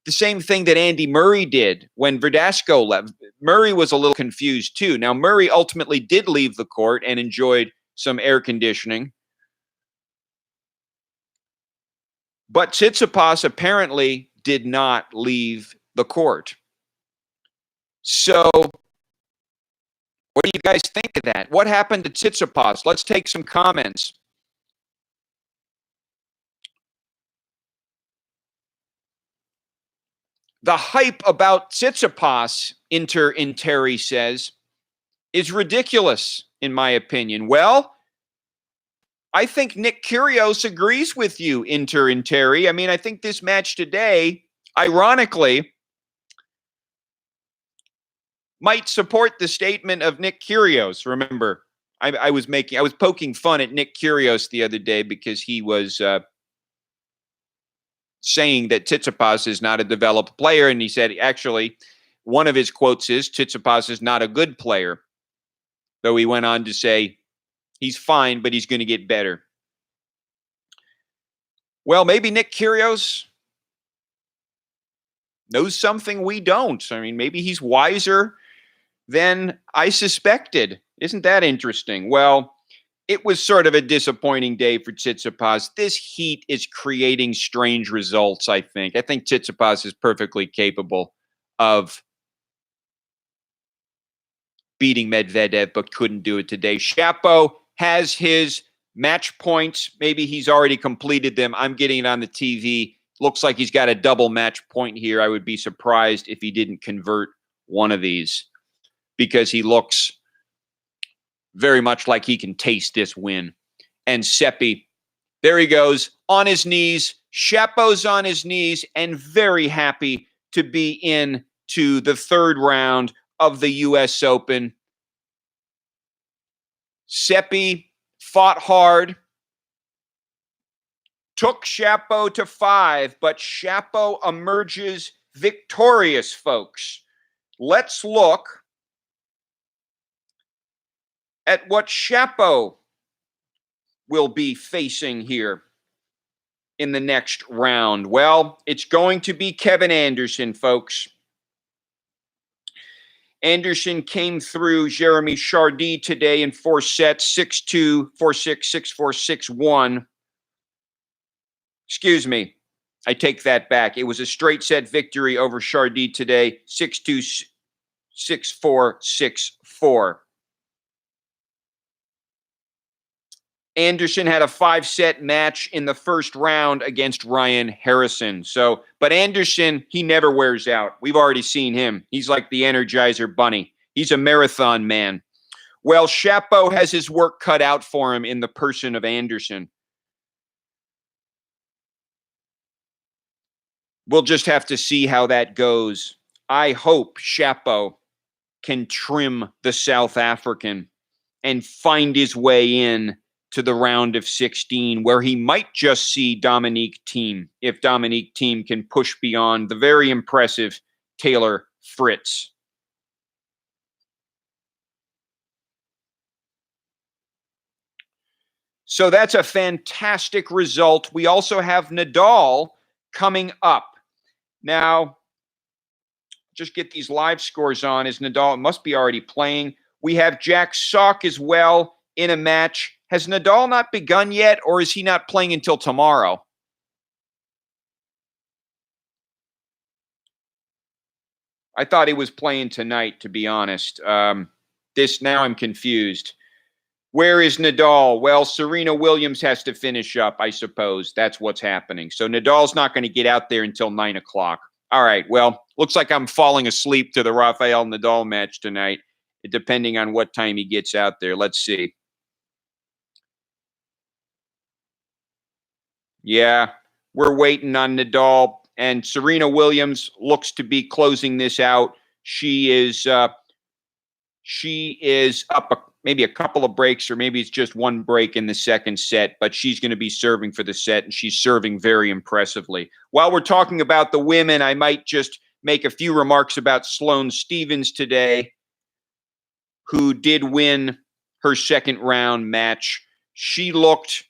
the same thing that Andy Murray did when Verdasco left. Murray was a little confused too. Now, Murray ultimately did leave the court and enjoyed some air conditioning. But Tsitsipas apparently did not leave the court. So what do you guys think of that? What happened to Tsitsipas? Let's take some comments. The hype about Tsitsipas, Inter Interi says, is ridiculous, in my opinion. Well, I think Nick Kyrgios agrees with you, Inter Interi. I mean, I think this match today, ironically, might support the statement of Nick Kyrgios. Remember, I was poking fun at Nick Kyrgios the other day because he was saying that Tsitsipas is not a developed player, and he said actually one of his quotes is Tsitsipas is not a good player. Though he went on to say he's fine, but he's going to get better. Well, maybe Nick Kyrgios knows something we don't. I mean, maybe he's wiser than I suspected. Isn't that interesting? Well, it was sort of a disappointing day for Tsitsipas. This heat is creating strange results, I think. I think Tsitsipas is perfectly capable of beating Medvedev, but couldn't do it today. Shapo has his match points. Maybe he's already completed them. I'm getting it on the TV. Looks like he's got a double match point here. I would be surprised if he didn't convert one of these because he looks very much like he can taste this win. And Seppi, there he goes, on his knees. Shapo's on his knees and very happy to be in to the third round of the U.S. Open. Seppi fought hard, took Shapo to 5, but Shapo emerges victorious, folks. Let's look at what Shapo will be facing here in the next round. Well, it's going to be Kevin Anderson, folks. Anderson came through Jeremy Chardy today in 4 sets, 6-2, 4-6, 6-4, 6-1. Excuse me. I take that back. It was a straight set victory over Chardy today, 6-2, 6-4, 6-4. Anderson had a 5-set match in the first round against Ryan Harrison. But Anderson, he never wears out. We've already seen him. He's like the Energizer Bunny. He's a marathon man. Well, Shapo has his work cut out for him in the person of Anderson. We'll just have to see how that goes. I hope Shapo can trim the South African and find his way in to the round of 16, where he might just see Dominique Thiem, if Dominique Thiem can push beyond the very impressive Taylor Fritz. So that's a fantastic result. We also have Nadal coming up. Now, just get these live scores on. Is Nadal must be already playing. We have Jack Sock as well in a match. Has Nadal not begun yet, or is he not playing until tomorrow? I thought he was playing tonight, to be honest. Now I'm confused. Where is Nadal? Well, Serena Williams has to finish up, I suppose. That's what's happening. So Nadal's not going to get out there until 9 o'clock. All right, well, looks like I'm falling asleep to the Rafael Nadal match tonight, depending on what time he gets out there. Let's see. Yeah, we're waiting on Nadal. And Serena Williams looks to be closing this out. She is up maybe a couple of breaks, or maybe it's just one break in the second set, but she's going to be serving for the set, and she's serving very impressively. While we're talking about the women, I might just make a few remarks about Sloane Stephens today, who did win her second round match. She looked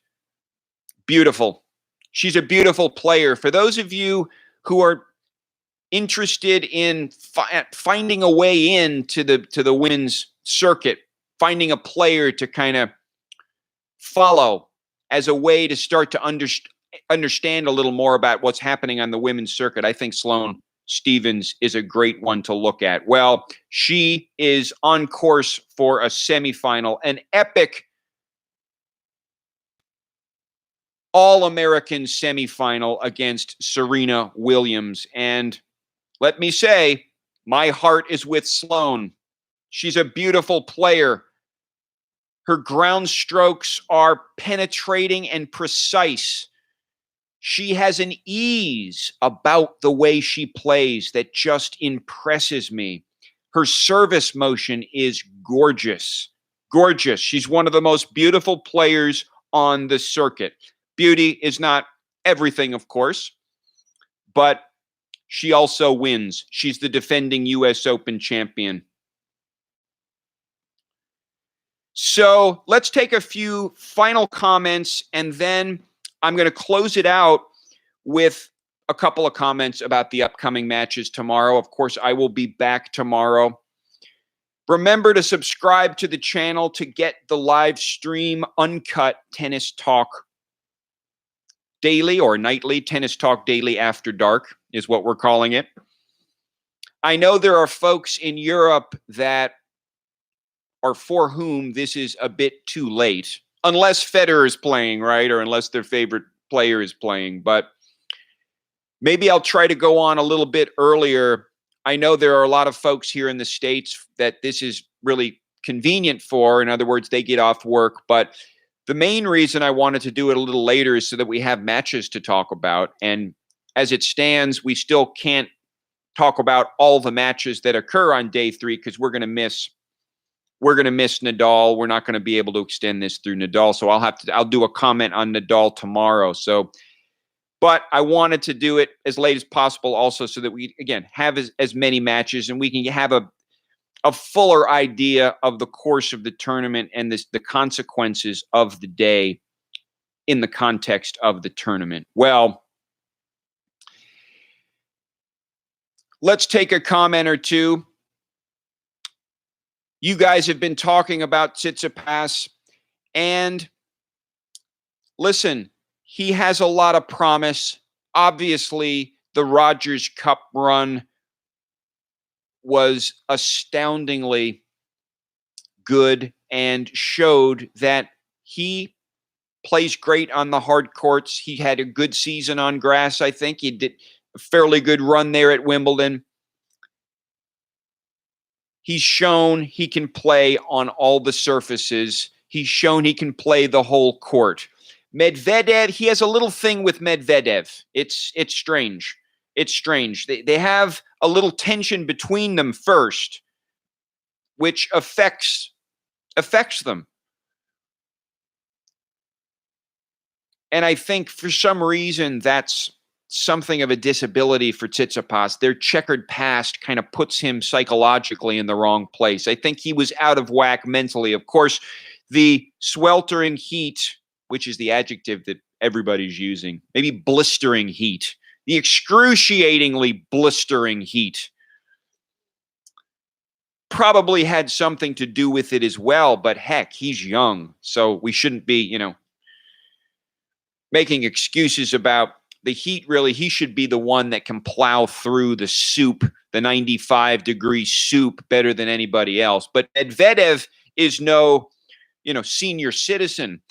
beautiful. She's a beautiful player. For those of you who are interested in finding a way into the women's circuit, finding a player to kind of follow as a way to start to understand a little more about what's happening on the women's circuit, I think Sloane Stephens is a great one to look at. Well, she is on course for a semifinal, an epic All-American semifinal against Serena Williams. And let me say, my heart is with Sloane. She's a beautiful player. Her ground strokes are penetrating and precise. She has an ease about the way she plays that just impresses me. Her service motion is gorgeous. Gorgeous. She's one of the most beautiful players on the circuit. Beauty is not everything, of course, but she also wins. She's the defending U.S. Open champion. So let's take a few final comments, and then I'm going to close it out with a couple of comments about the upcoming matches tomorrow. Of course, I will be back tomorrow. Remember to subscribe to the channel to get the live stream uncut tennis talk daily, or nightly. Tennis Talk Daily After Dark is what we're calling it. I know there are folks in Europe that are for whom this is a bit too late, unless Federer is playing, right? Or unless their favorite player is playing. But maybe I'll try to go on a little bit earlier. I know there are a lot of folks here in the States that this is really convenient for. In other words, they get off work. But the main reason I wanted to do it a little later is so that we have matches to talk about. And as it stands, we still can't talk about all the matches that occur on day 3 because we're going to miss Nadal. We're not going to be able to extend this through Nadal. So I'll do a comment on Nadal tomorrow. But I wanted to do it as late as possible also so that we, again, have as many matches and we can have a fuller idea of the course of the tournament and the consequences of the day in the context of the tournament. Well, let's take a comment or two. You guys have been talking about Tsitsipas, and listen, he has a lot of promise. Obviously, the Rogers Cup run was astoundingly good and showed that he plays great on the hard courts. He had a good season on grass, I think. He did a fairly good run there at Wimbledon. He's shown he can play on all the surfaces. He's shown he can play the whole court. Medvedev, he has a little thing with Medvedev. It's strange. It's strange. They have a little tension between them first, which affects them. And I think for some reason that's something of a disability for Tsitsipas. Their checkered past kind of puts him psychologically in the wrong place. I think he was out of whack mentally. Of course, the sweltering heat which is the adjective that everybody's using. Maybe blistering heat. The excruciatingly blistering heat probably had something to do with it as well, but heck, he's young, so we shouldn't be, making excuses about the heat. Really, he should be the one that can plow through the soup, the 95-degree soup, better than anybody else. But Medvedev is no, senior citizen.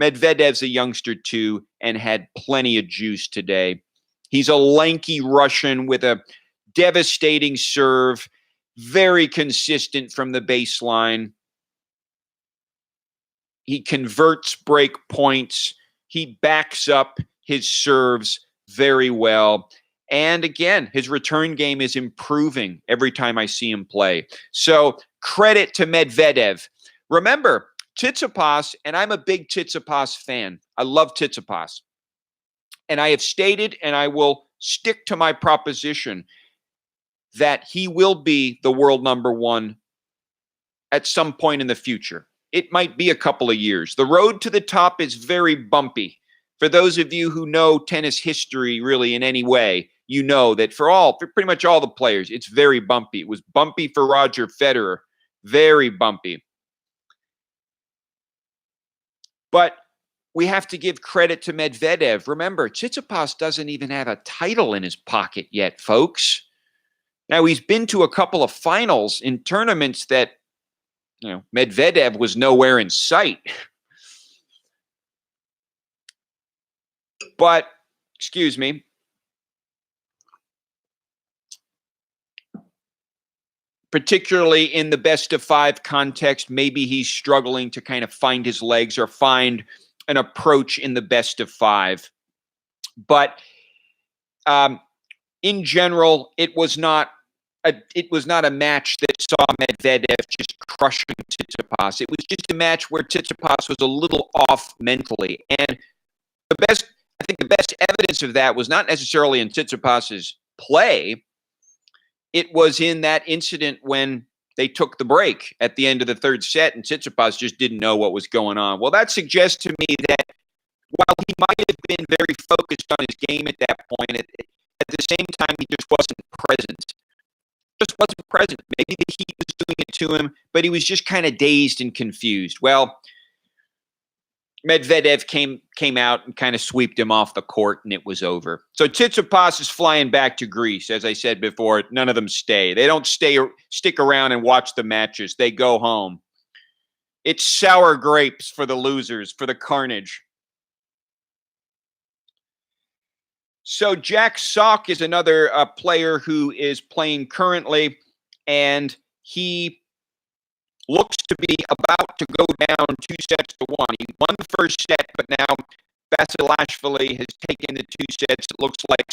Medvedev's a youngster too and had plenty of juice today. He's a lanky Russian with a devastating serve, very consistent from the baseline. He converts break points. He backs up his serves very well. And again, his return game is improving every time I see him play. So credit to Medvedev. Remember, Tsitsipas, and I'm a big Tsitsipas fan. I love Tsitsipas. And I have stated, and I will stick to my proposition, that he will be the world number one at some point in the future. It might be a couple of years. The road to the top is very bumpy. For those of you who know tennis history really in any way, you know that for pretty much all the players, it's very bumpy. It was bumpy for Roger Federer, very bumpy. But we have to give credit to Medvedev. Remember, Tsitsipas doesn't even have a title in his pocket yet, folks. Now, he's been to a couple of finals in tournaments that, Medvedev was nowhere in sight. But, excuse me, particularly in the best of five context, maybe he's struggling to kind of find his legs or find an approach in the best of five. But in general, it was not a match that saw Medvedev just crushing Tsitsipas. It was just a match where Tsitsipas was a little off mentally. And I think the best evidence of that was not necessarily in Tsitsipas's play. It was in that incident when they took the break at the end of the third set and Tsitsipas just didn't know what was going on. Well, that suggests to me that while he might have been very focused on his game at that point, at the same time, he just wasn't present. Maybe the heat was doing it to him, but he was just kind of dazed and confused. Well, Medvedev came out and kind of swept him off the court, and it was over. So Tsitsipas is flying back to Greece. As I said before, none of them stay. They don't stick around and watch the matches. They go home. It's sour grapes for the losers, for the carnage. So Jack Sock is another player who is playing currently, and he looks to be about to go down 2-1. He won the first set, but now Vasilashvili has taken the 2 sets. It looks like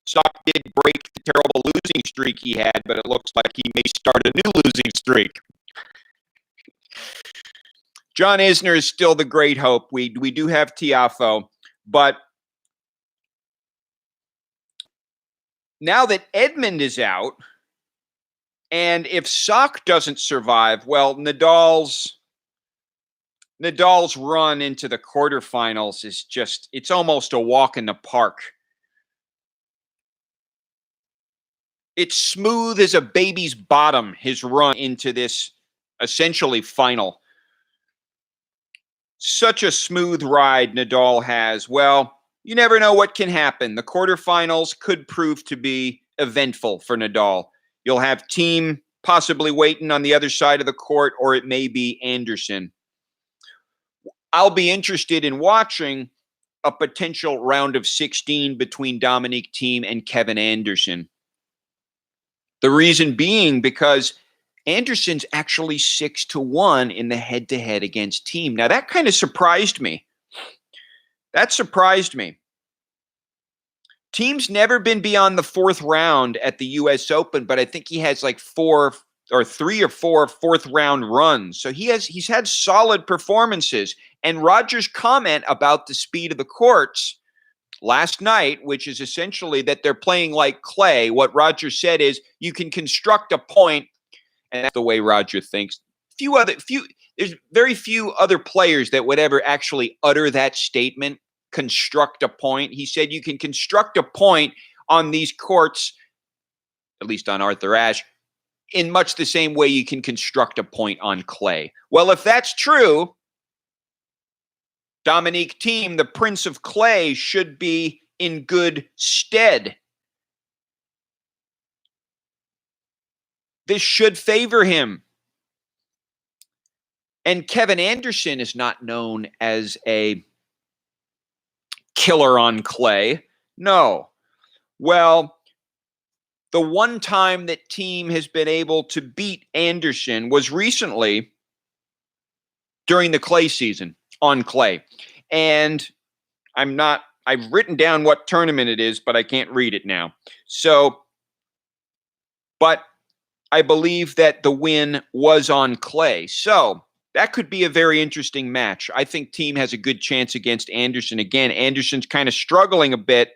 Sock did break the terrible losing streak he had, but it looks like he may start a new losing streak. John Isner is still the great hope. We do have Tiafoe, but now that Edmund is out, and if Sock doesn't survive, well, Nadal's run into the quarterfinals is it's almost a walk in the park. It's smooth as a baby's bottom, his run into this essentially final. Such a smooth ride Nadal has. Well, you never know what can happen. The quarterfinals could prove to be eventful for Nadal. You'll have Thiem possibly waiting on the other side of the court, or it may be Anderson. I'll be interested in watching a potential round of 16 between Dominic Thiem and Kevin Anderson. The reason being because Anderson's actually 6-1 in the head-to-head against Thiem. Now, that kind of surprised me. That surprised me. Thiem's never been beyond the 4th round at the U.S. Open, but I think he has like 3 or 4 4th-round runs. So he's had solid performances. And Roger's comment about the speed of the courts last night, which is essentially that they're playing like clay, what Roger said is you can construct a point, and that's the way Roger thinks. there's very few other players that would ever actually utter that statement, construct a point. He said you can construct a point on these courts, at least on Arthur Ashe, in much the same way you can construct a point on clay. Well, if that's true, Dominic Thiem, the Prince of Clay, should be in good stead. This should favor him. And Kevin Anderson is not known as a killer on clay. No. Well, the one time that Thiem has been able to beat Anderson was recently during the clay season on clay. And I've written down what tournament it is, but I can't read it now. So, but I believe that the win was on clay. So that could be a very interesting match. I think Thiem has a good chance against Anderson. Again, Anderson's kind of struggling a bit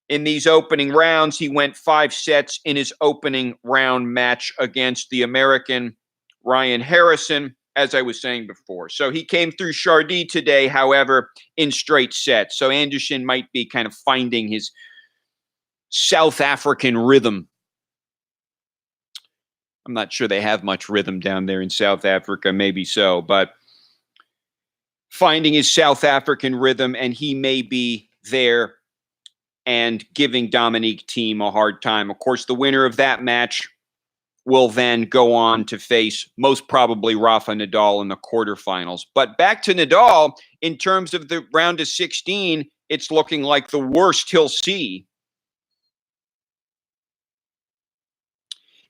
in these opening rounds. He went 5 sets in his opening round match against the American Ryan Harrison, as I was saying before. So he came through Jarry today, however, in straight sets. So Anderson might be kind of finding his South African rhythm. I'm not sure they have much rhythm down there in South Africa, maybe so, but finding his South African rhythm, and he may be there and giving Dominic Thiem a hard time. Of course, the winner of that match will then go on to face most probably Rafa Nadal in the quarterfinals. But back to Nadal, in terms of the round of 16, it's looking like the worst he'll see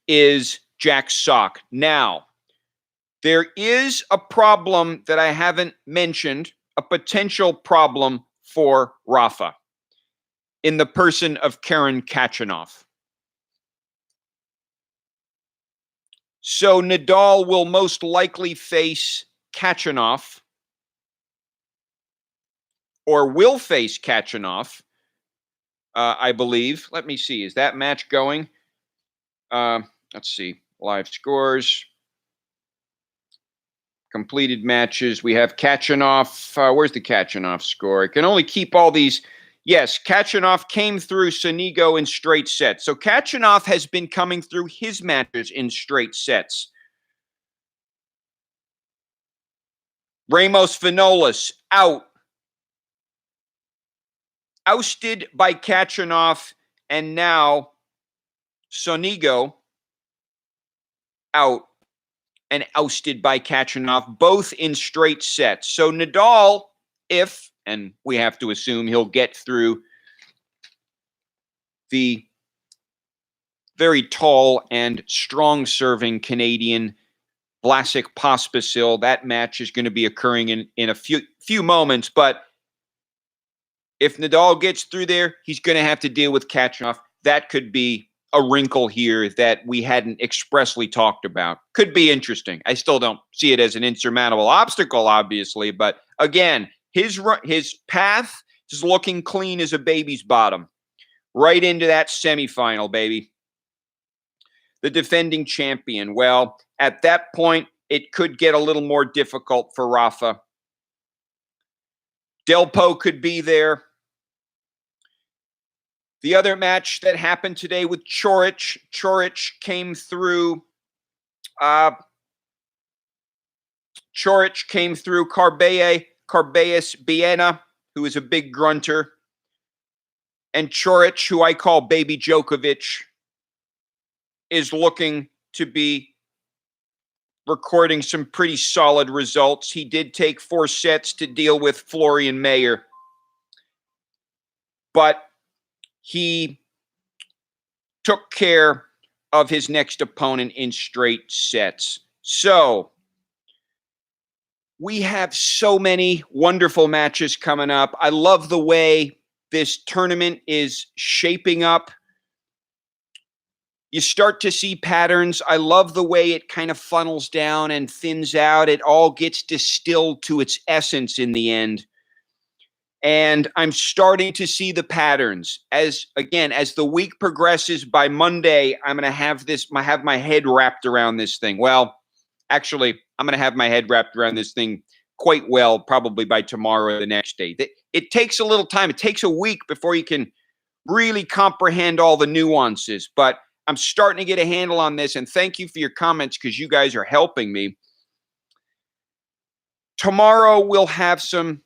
is Jack Sock. Now, there is a problem that I haven't mentioned, a potential problem for Rafa in the person of Karen Khachanov. So Nadal will most likely face Khachanov, or will face Khachanov, I believe. Let me see. Is that match going? Let's see. Live scores. Completed matches. We have Khachanov. Where's the Khachanov score? I can only keep all these. Yes, Khachanov came through Sonego in straight sets. So Khachanov has been coming through his matches in straight sets. Ramos Vinolas out. Ousted by Khachanov, and now Sonego out and ousted by Khachanov, both in straight sets. So Nadal, and we have to assume he'll get through the very tall and strong-serving Canadian Vlasic Pospisil. That match is going to be occurring in a few moments, but if Nadal gets through there, he's going to have to deal with Khachanov. That could be a wrinkle here that we hadn't expressly talked about. Could be interesting. I still don't see it as an insurmountable obstacle, obviously, but again, his path is looking clean as a baby's bottom. Right into that semifinal, baby. The defending champion. Well, at that point, it could get a little more difficult for Rafa. Delpo could be there. The other match that happened today with Coric came through. Coric came through Carballes Baena, who is a big grunter, and Coric, who I call Baby Djokovic, is looking to be recording some pretty solid results. He did take 4 sets to deal with Florian Mayer, but he took care of his next opponent in straight sets. So we have so many wonderful matches coming up. I love the way this tournament is shaping up. You start to see patterns. I love the way it kind of funnels down and thins out. It all gets distilled to its essence in the end. And I'm starting to see the patterns. As the week progresses, by Monday, I'm going to have my head wrapped around this thing. Well, Actually, I'm going to have my head wrapped around this thing quite well, probably by tomorrow or the next day. It takes a little time. It takes a week before you can really comprehend all the nuances, but I'm starting to get a handle on this, and thank you for your comments because you guys are helping me. Tomorrow we'll have some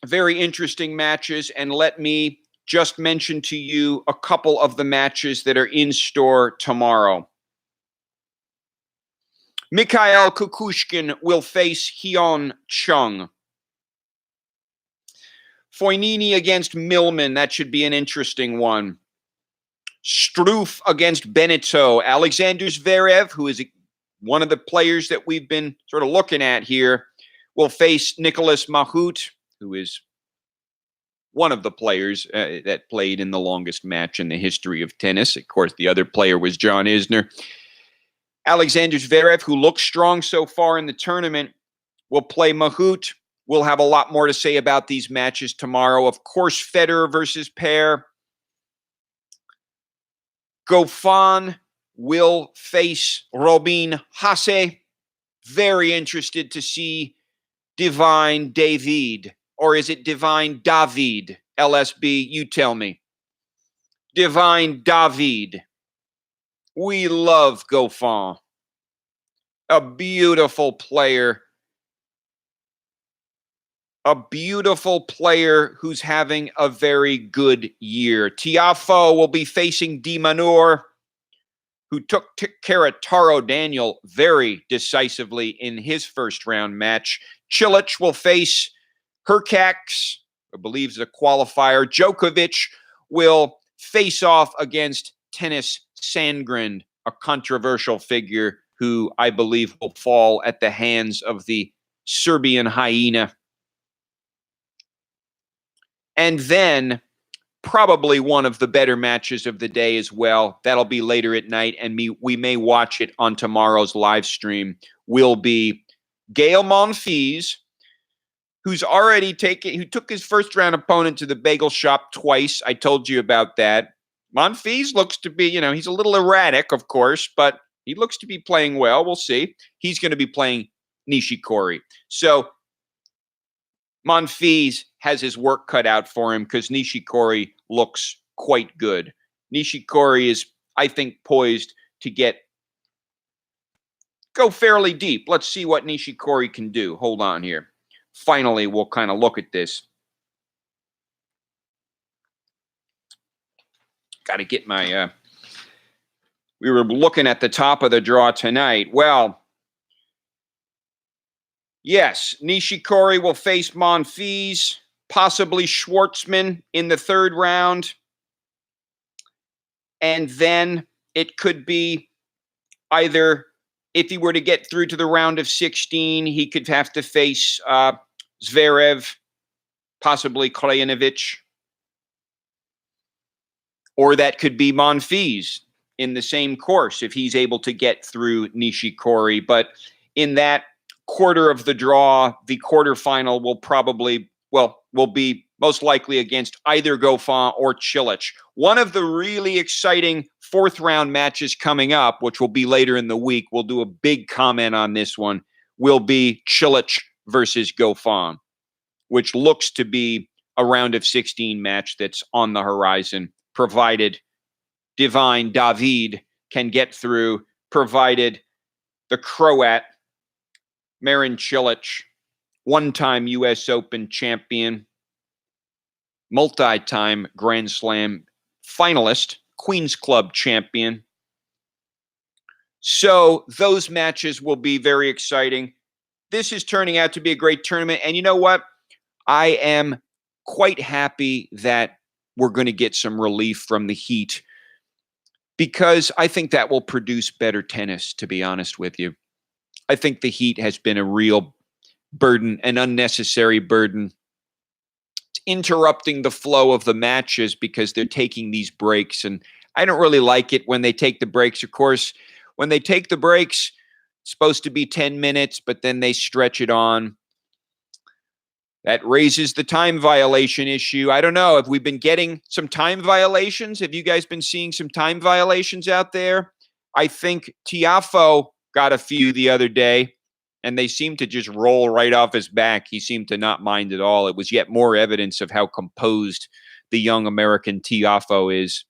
very interesting matches, and let me just mention to you a couple of the matches that are in store tomorrow. Mikhail Kukushkin will face Hyun Chung. Fognini against Millman. That should be an interesting one. Struff against Beneteau. Alexander Zverev, who is one of the players that we've been sort of looking at here, will face Nicolas Mahut, who is one of the players that played in the longest match in the history of tennis. Of course, the other player was John Isner. Alexander Zverev, who looks strong so far in the tournament, will play Mahut. We'll have a lot more to say about these matches tomorrow. Of course, Federer versus Paire. Goffin will face Robin Haase. Very interested to see Divine David. Or is it Divine David? LSB, you tell me. Divine David. We love Goffin. A beautiful player. A beautiful player who's having a very good year. Tiafoe will be facing De Minaur, who took care of Taro Daniel very decisively in his first round match. Cilic will face Hurkacz, I believe is a qualifier. Djokovic will face off against Tennis Sandgren, a controversial figure who I believe will fall at the hands of the Serbian hyena. And then probably one of the better matches of the day as well. That'll be later at night, and we may watch it on tomorrow's live stream. Will be Gael Monfils, who took his first round opponent to the bagel shop twice. I told you about that. Monfils looks to be, he's a little erratic, of course, but he looks to be playing well. We'll see. He's going to be playing Nishikori. So Monfils has his work cut out for him because Nishikori looks quite good. Nishikori is, I think, poised to go fairly deep. Let's see what Nishikori can do. Hold on here. Finally, we'll kind of look at this. Got to get my... we were looking at the top of the draw tonight. Well, yes, Nishikori will face Monfils, possibly Schwartzman in the third round. And then it could be either, if he were to get through to the round of 16, he could have to face Zverev, possibly Krajinovic. Or that could be Monfils in the same course if he's able to get through Nishikori. But in that quarter of the draw, the quarterfinal will be most likely against either Goffin or Cilic. One of the really exciting fourth round matches coming up, which will be later in the week, we'll do a big comment on this one, will be Cilic versus Goffin, which looks to be a round of 16 match that's on the horizon, provided Divine David can get through, provided the Croat Marin Cilic, one-time U.S. Open champion, multi-time Grand Slam finalist, Queen's Club champion. So those matches will be very exciting. This is turning out to be a great tournament. And you know what? I am quite happy that we're going to get some relief from the heat, because I think that will produce better tennis, to be honest with you. I think the heat has been a real burden, an unnecessary burden. It's interrupting the flow of the matches because they're taking these breaks, and I don't really like it when they take the breaks. Of course, when they take the breaks, it's supposed to be 10 minutes, but then they stretch it on. That raises the time violation issue. I don't know. Have we been getting some time violations? Have you guys been seeing some time violations out there? I think Tiafoe got a few the other day, and they seemed to just roll right off his back. He seemed to not mind at all. It was yet more evidence of how composed the young American Tiafoe is.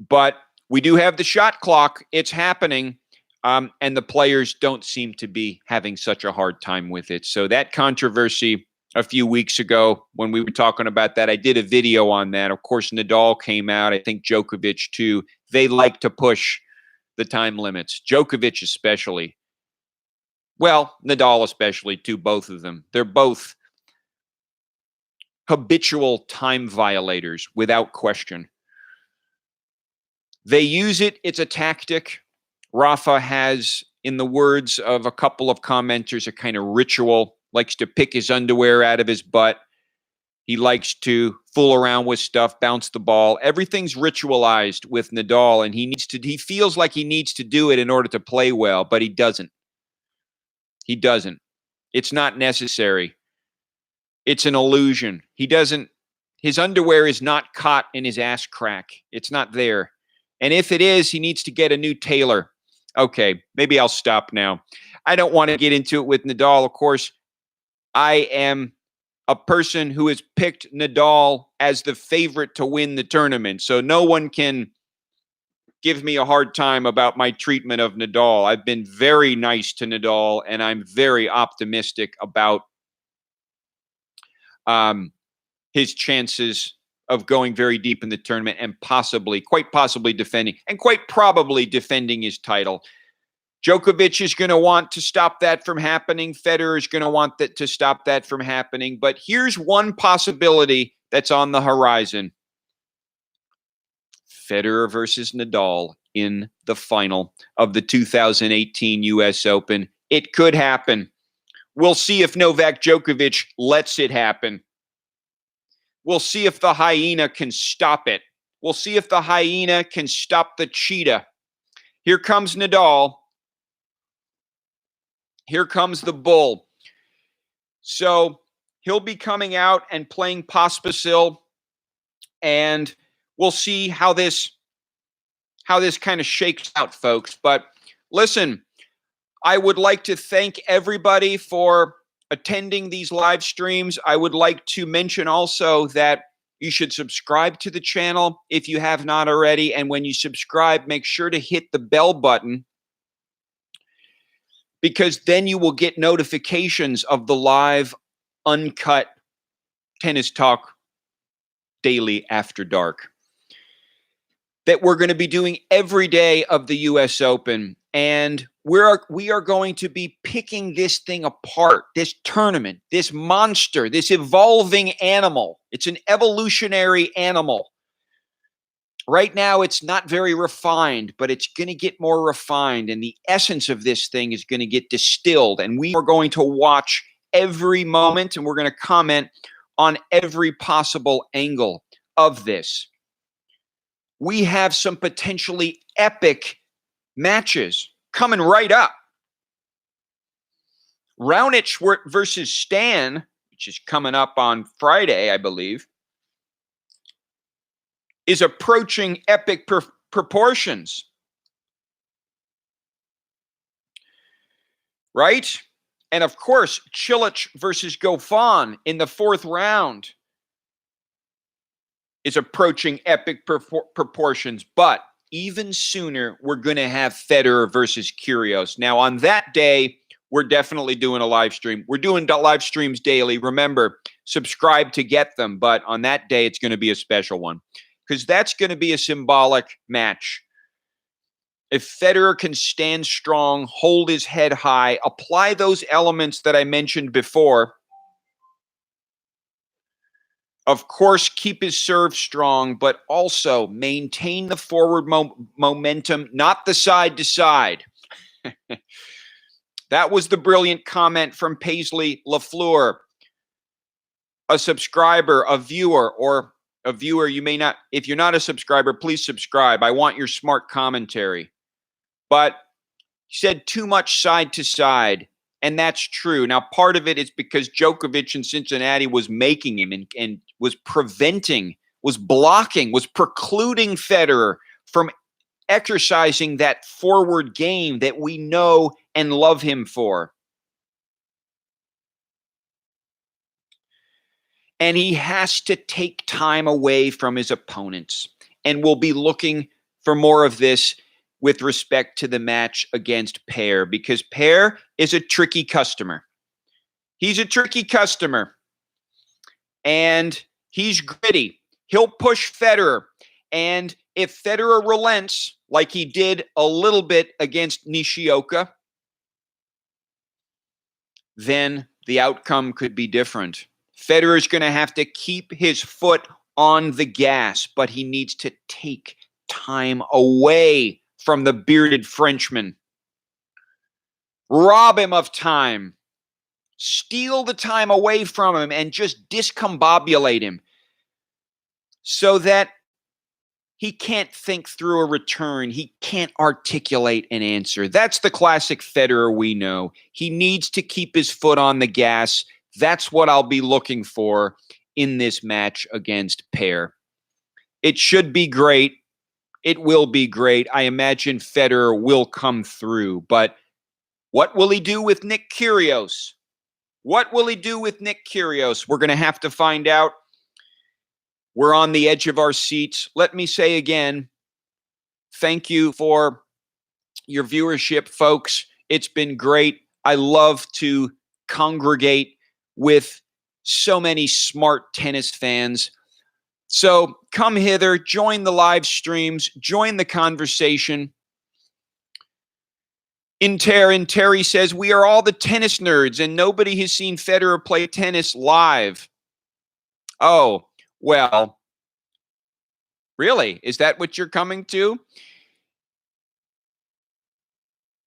But we do have the shot clock. It's happening. And the players don't seem to be having such a hard time with it. So that controversy a few weeks ago when we were talking about that, I did a video on that. Of course, Nadal came out. I think Djokovic too. They like to push the time limits. Djokovic especially. Well, Nadal especially too, both of them. They're both habitual time violators without question. They use it. It's a tactic. Rafa has, in the words of a couple of commenters, a kind of ritual, likes to pick his underwear out of his butt. He likes to fool around with stuff, bounce the ball. Everything's ritualized with Nadal, and he feels like he needs to do it in order to play well, but he doesn't. He doesn't. It's not necessary. It's an illusion. His underwear is not caught in his ass crack. It's not there. And if it is, he needs to get a new tailor. Okay, maybe I'll stop now. I don't want to get into it with Nadal. Of course, I am a person who has picked Nadal as the favorite to win the tournament. So no one can give me a hard time about my treatment of Nadal. I've been very nice to Nadal, and I'm very optimistic about his chances of going very deep in the tournament and quite possibly defending his title. Djokovic is going to want to stop that from happening. Federer is going to want to stop that from happening. But here's one possibility that's on the horizon. Federer versus Nadal in the final of the 2018 U.S. Open. It could happen. We'll see if Novak Djokovic lets it happen. We'll see if the hyena can stop it. We'll see if the hyena can stop the cheetah. Here comes Nadal. Here comes the bull. So he'll be coming out and playing Pospisil, and we'll see how this kind of shakes out, folks. But listen, I would like to thank everybody for attending these live streams. I would like to mention also that you should subscribe to the channel if you have not already. And when you subscribe, make sure to hit the bell button, because then you will get notifications of the live, uncut tennis talk daily after dark that we're going to be doing every day of the U.S. Open. And we are going to be picking this thing apart, this tournament, this monster, this evolving animal. It's an evolutionary animal. Right now, it's not very refined, but it's going to get more refined, and the essence of this thing is going to get distilled, and we are going to watch every moment, and we're going to comment on every possible angle of this. We have some potentially epic matches coming right up. Raonic versus Stan, which is coming up on Friday, I believe, is approaching epic proportions. Right? And of course, Cilic versus Goffin in the fourth round is approaching epic proportions. But even sooner, we're going to have Federer versus Kyrgios. Now, on that day, we're definitely doing a live stream. We're doing live streams daily. Remember, subscribe to get them. But on that day, it's going to be a special one, because that's going to be a symbolic match. If Federer can stand strong, hold his head high, apply those elements that I mentioned before, of course, keep his serve strong, but also maintain the forward momentum, not the side to side. That was the brilliant comment from Paisley Lafleur, a subscriber, a viewer, or a viewer. You may not, if you're not a subscriber, please subscribe. I want your smart commentary. But he said too much side to side, and that's true. Now, part of it is because Djokovic in Cincinnati was making him and was preventing, was blocking, was precluding Federer from exercising that forward game that we know and love him for. And he has to take time away from his opponents. And we'll be looking for more of this with respect to the match against Per, because Per is a tricky customer. He's a tricky customer. And he's gritty. He'll push Federer. And if Federer relents, like he did a little bit against Nishioka, then the outcome could be different. Federer's going to have to keep his foot on the gas, but he needs to take time away from the bearded Frenchman. Rob him of time. Steal the time away from him and just discombobulate him so that he can't think through a return. He can't articulate an answer. That's the classic Federer we know. He needs to keep his foot on the gas. That's what I'll be looking for in this match against Per. It should be great. It will be great. I imagine Federer will come through. But what will he do with Nick Kyrgios? What will he do with Nick Kyrgios? We're going to have to find out. We're on the edge of our seats. Let me say again, thank you for your viewership, folks. It's been great. I love to congregate with so many smart tennis fans. So come hither, join the live streams, join the conversation. Terry says, we are all the tennis nerds and nobody has seen Federer play tennis live. Oh, well, really? Is that what you're coming to?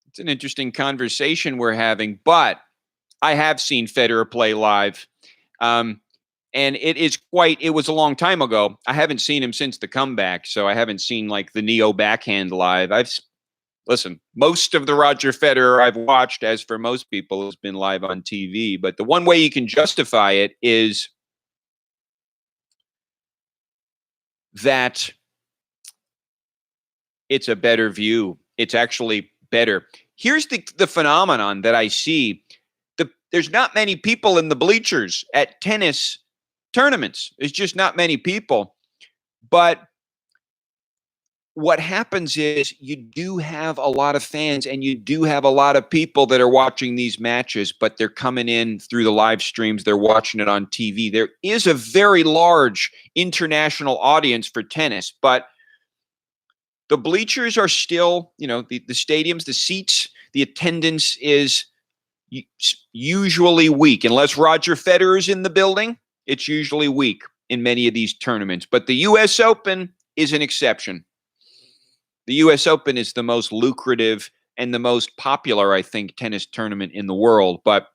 It's an interesting conversation we're having, but I have seen Federer play live. And it was a long time ago. I haven't seen him since the comeback, so I haven't seen like the Neo backhand live. Listen, most of the Roger Federer I've watched, as for most people, has been live on TV. But the one way you can justify it is that it's a better view. It's actually better. Here's the phenomenon that I see. There's not many people in the bleachers at tennis tournaments. There's just not many people. But what happens is you do have a lot of fans and you do have a lot of people that are watching these matches, but they're coming in through the live streams. They're watching it on TV. There is a very large international audience for tennis, but the bleachers are still, the stadiums, the seats, the attendance is usually weak. Unless Roger Federer is in the building, it's usually weak in many of these tournaments. But the U.S. Open is an exception. The U.S. Open is the most lucrative and the most popular, I think, tennis tournament in the world. But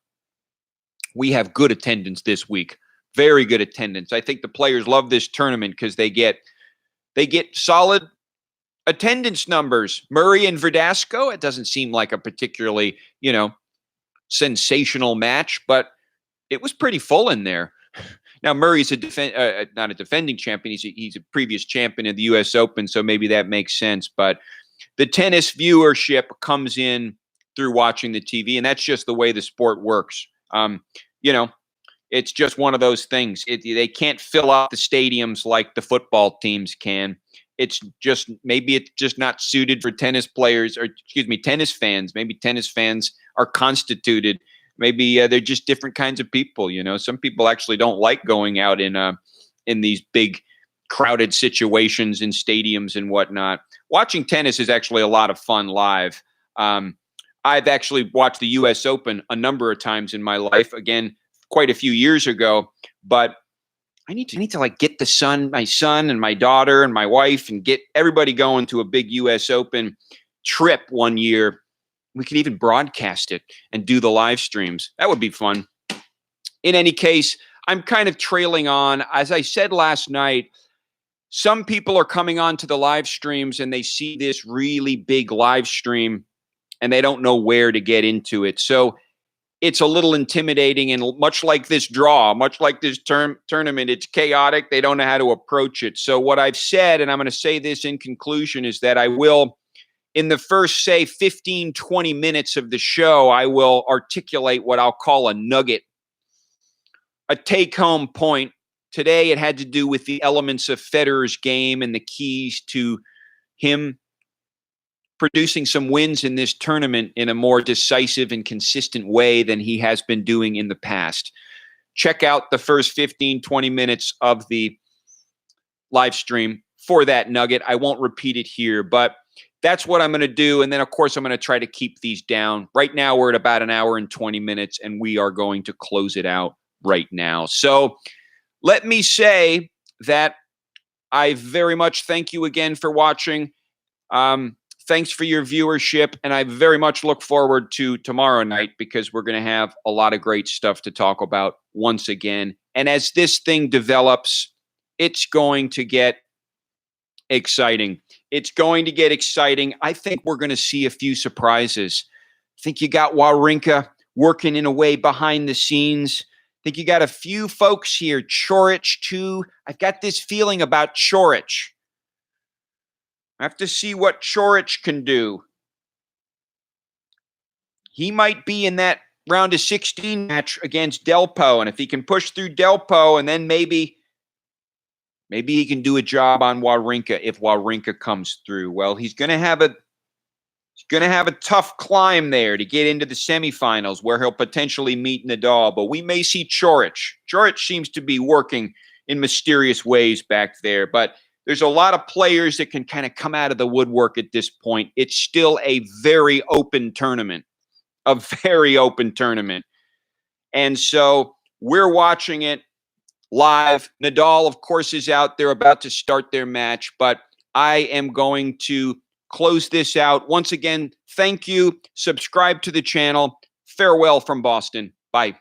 we have good attendance this week. Very good attendance. I think the players love this tournament because they get solid attendance numbers. Murray and Verdasco, it doesn't seem like a particularly, sensational match, but it was pretty full in there. Now, Murray's not a defending champion. He's a previous champion of the U.S. Open, so maybe that makes sense. But the tennis viewership comes in through watching the TV, and that's just the way the sport works. It's just one of those things. They can't fill out the stadiums like the football teams can. Maybe it's just not suited for tennis players, or tennis fans. Maybe tennis fans are constituted. Maybe they're just different kinds of people. Some people actually don't like going out in these big crowded situations in stadiums and whatnot. Watching tennis is actually a lot of fun live. I've actually watched the U.S. Open a number of times in my life. Again, quite a few years ago, but I need to get my son and my daughter and my wife and get everybody going to a big U.S. Open trip one year. We could even broadcast it and do the live streams. That would be fun. In any case, I'm kind of trailing on. As I said last night, some people are coming on to the live streams and they see this really big live stream and they don't know where to get into it. So it's a little intimidating, and much like this draw, much like this tournament, it's chaotic. They don't know how to approach it. So what I've said, and I'm going to say this in conclusion, is that I will, in the first, say, 15, 20 minutes of the show, I will articulate what I'll call a nugget, a take-home point. Today, it had to do with the elements of Federer's game and the keys to him producing some wins in this tournament in a more decisive and consistent way than he has been doing in the past. Check out the first 15, 20 minutes of the live stream for that nugget. I won't repeat it here, but that's what I'm going to do. And then, of course, I'm going to try to keep these down. Right now, we're at about an hour and 20 minutes, and we are going to close it out right now. So let me say that I very much thank you again for watching. Thanks for your viewership, and I very much look forward to tomorrow night, because we're going to have a lot of great stuff to talk about once again. And as this thing develops, it's going to get exciting. It's going to get exciting. I think we're going to see a few surprises. I think you got Wawrinka working in a way behind the scenes. I think you got a few folks here. Coric, too. I've got this feeling about Coric. I have to see what Coric can do. He might be in that round of 16 match against Delpo, and if he can push through Delpo, and then maybe he can do a job on Wawrinka if Wawrinka comes through. Well, he's going to have a tough climb there to get into the semifinals, where he'll potentially meet Nadal. But we may see Coric. Coric seems to be working in mysterious ways back there, but there's a lot of players that can kind of come out of the woodwork at this point. It's still a very open tournament, a very open tournament. And so we're watching it live. Nadal, of course, is out there about to start their match, but I am going to close this out. Once again, thank you. Subscribe to the channel. Farewell from Boston. Bye.